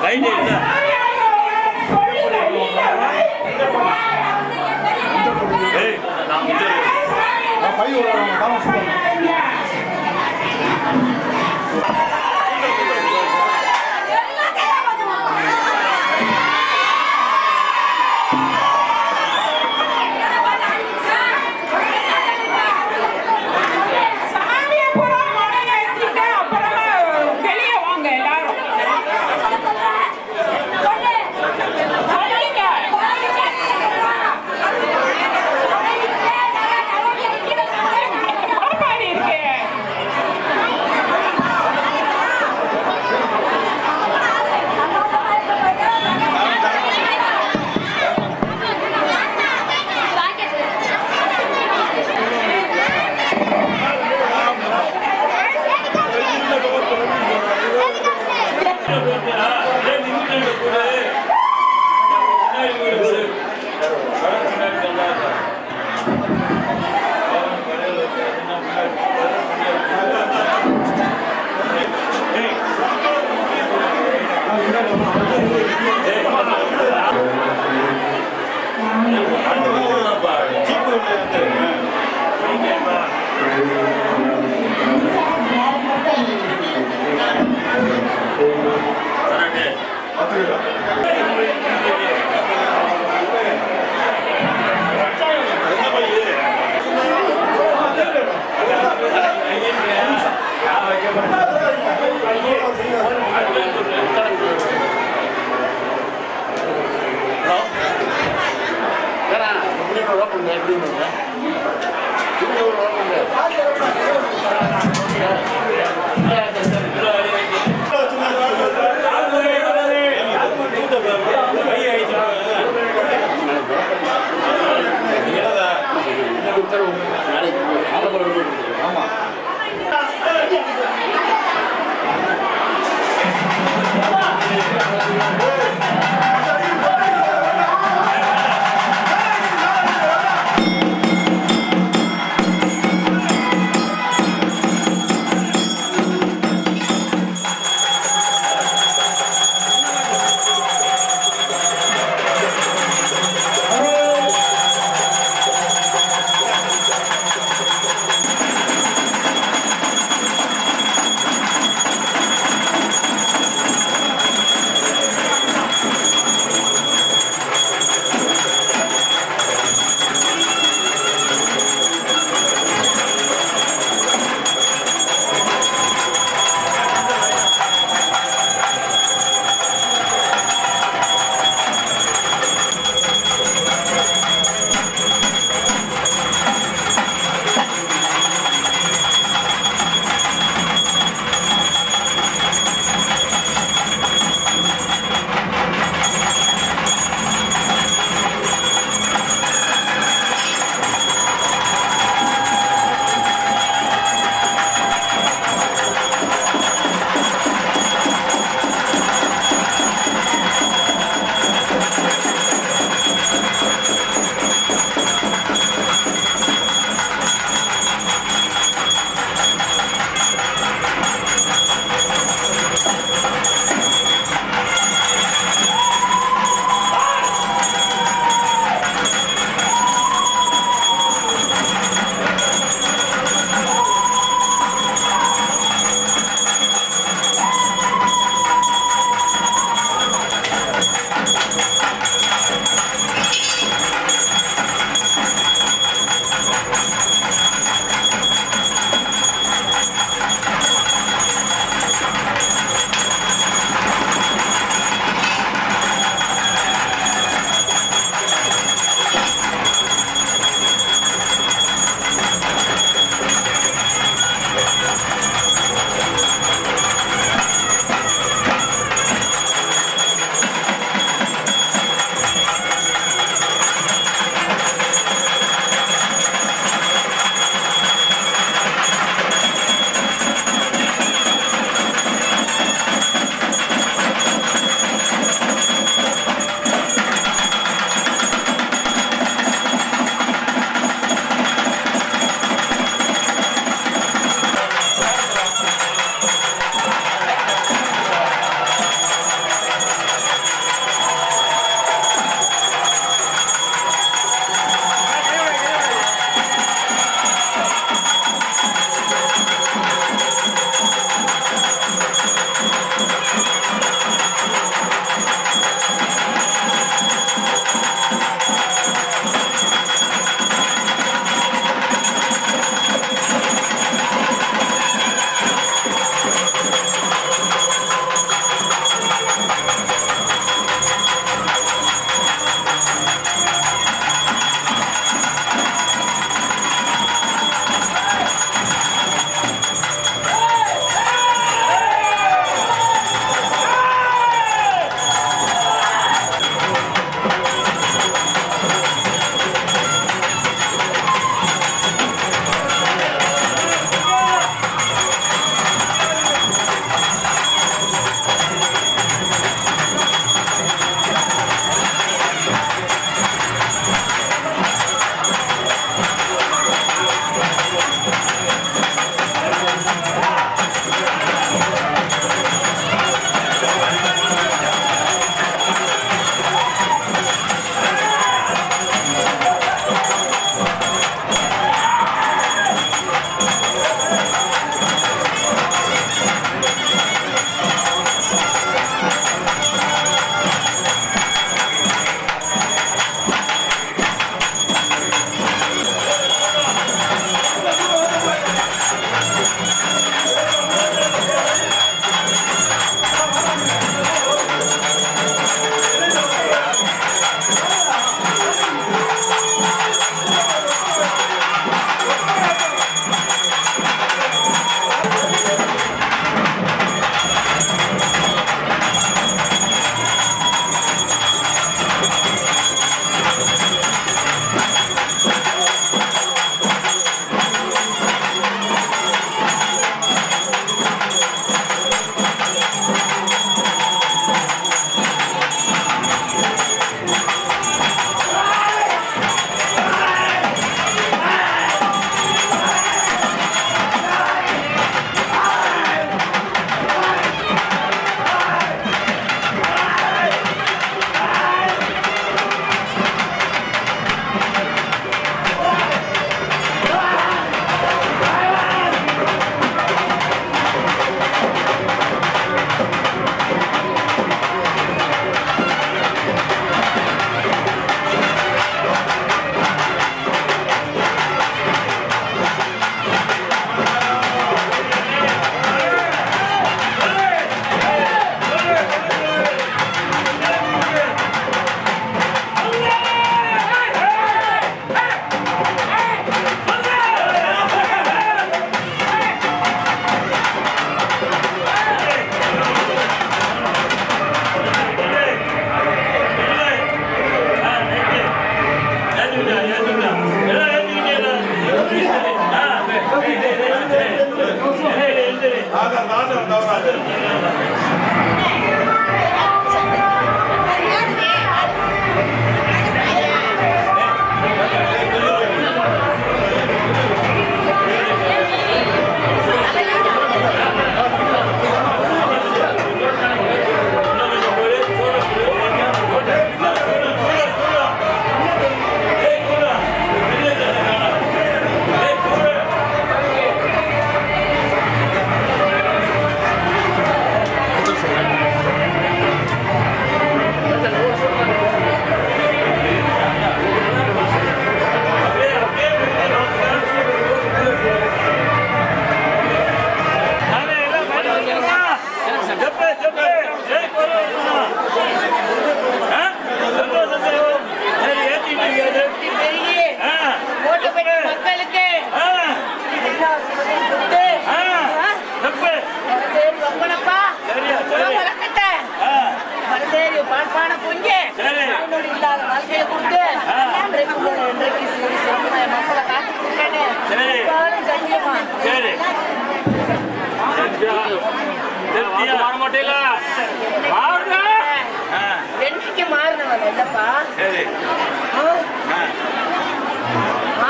ரைட் இல்லை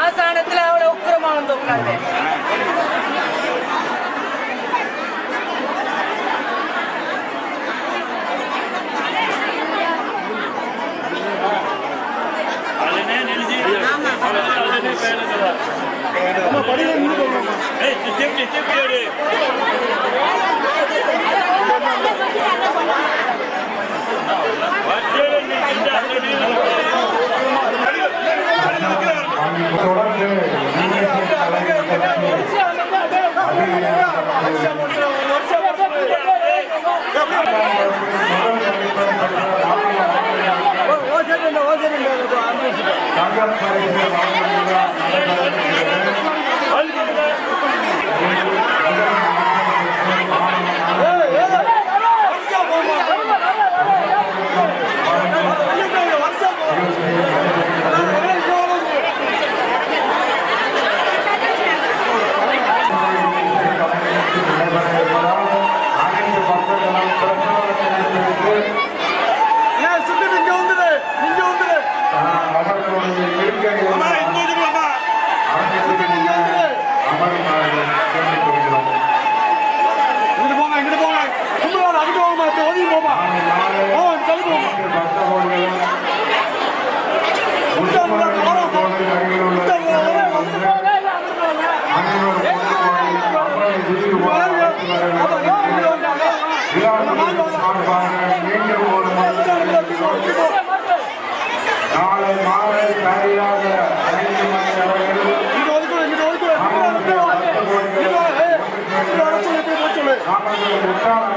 ஆசானத்துல அவ்வளவு உக்கிரமா வந்து உட்கார்ந்து Come on.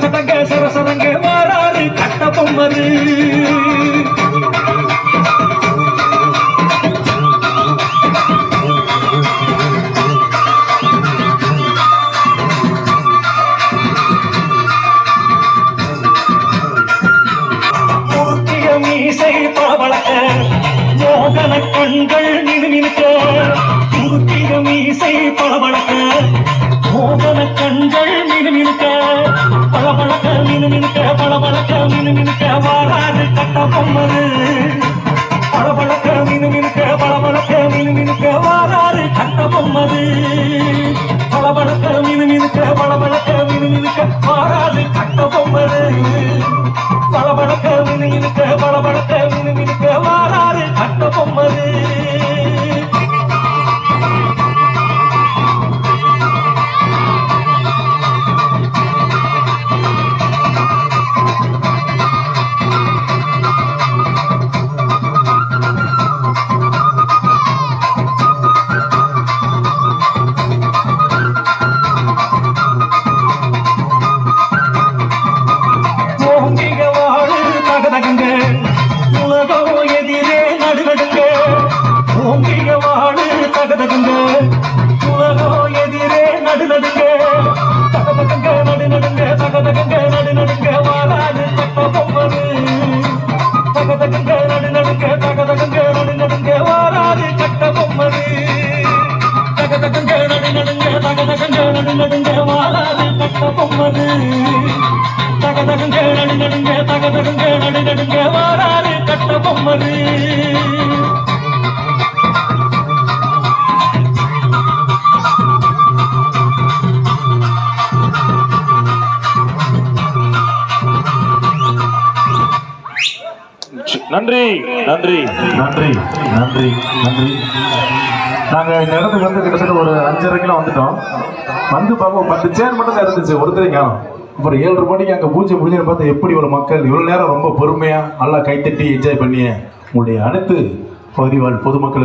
சதங்க சரசதங்க வாராரு கட்ட பொம்மரு மீசை பளபளக்க மோகன கண்கள் மினுமினுக்க முருக்கிய மீசை பளபளக்க மோகன கண்கள் மினுமினுக்க பளபளக்க மினுமினுக்க பளபளக்க மினுமினுக்க வாராது கட்ட பொம்மரு பளபளக்க மினுமினுக்க பளபளக்க மினுமினுக்க வாராது கட்ட பொம்மரு பளபளக்க மினுமினுக்க பளபளக்க மினுமினுக்க வாராது கட்ட பொம்மரு பளபளக்க மினுமினுக்க பளபளக்க மினுமினுக்க வாராரு கட்ட பொம்மரு உலகம் எதிரே நடுநடுங்க ஓங்கிய வாழு தகதகுங்க உலகம் எதிரே நடுநடுங்க தகதகுங்க நடுநடுங்க தகதகுங்க நடுநடுங்க வாழாது கட்ட பொம்மரு தகதகுங்க நடுநடுங்க தகதகுங்க நடுநடுங்க வாழாது கட்ட பொம்மரு தகதகுங்க நடுநடுங்க தகதகுங்க நடுநடுங்க வாழாது கட்ட பொம்மரு தகதகுங்க நடுநடுங்க தகதகுங்க நடுநடுங்க வாராரு கட்ட பொம்மரு நன்றி நன்றி நன்றி நன்றி நன்றி. நாங்கள் இந்த இடத்துக்கு வந்து கிட்டத்தட்ட ஒரு 5:30 வந்துட்டோம். வந்து பார்ப்போம் 10 சேர் மட்டும் தான் இருந்துச்சு, ஒருத்தரையும் காணும். அப்புறம் 7:30 மணிக்கு அங்கே பூஜை முடிஞ்சு பார்த்தா எப்படி ஒரு மக்கள் இவ்வளோ நேரம் ரொம்ப பொறுமையாக நல்லா கைத்தட்டி என்ஜாய் பண்ணி உங்களுடைய அடுத்து பகுதி வாழ் பொதுமக்களுக்கு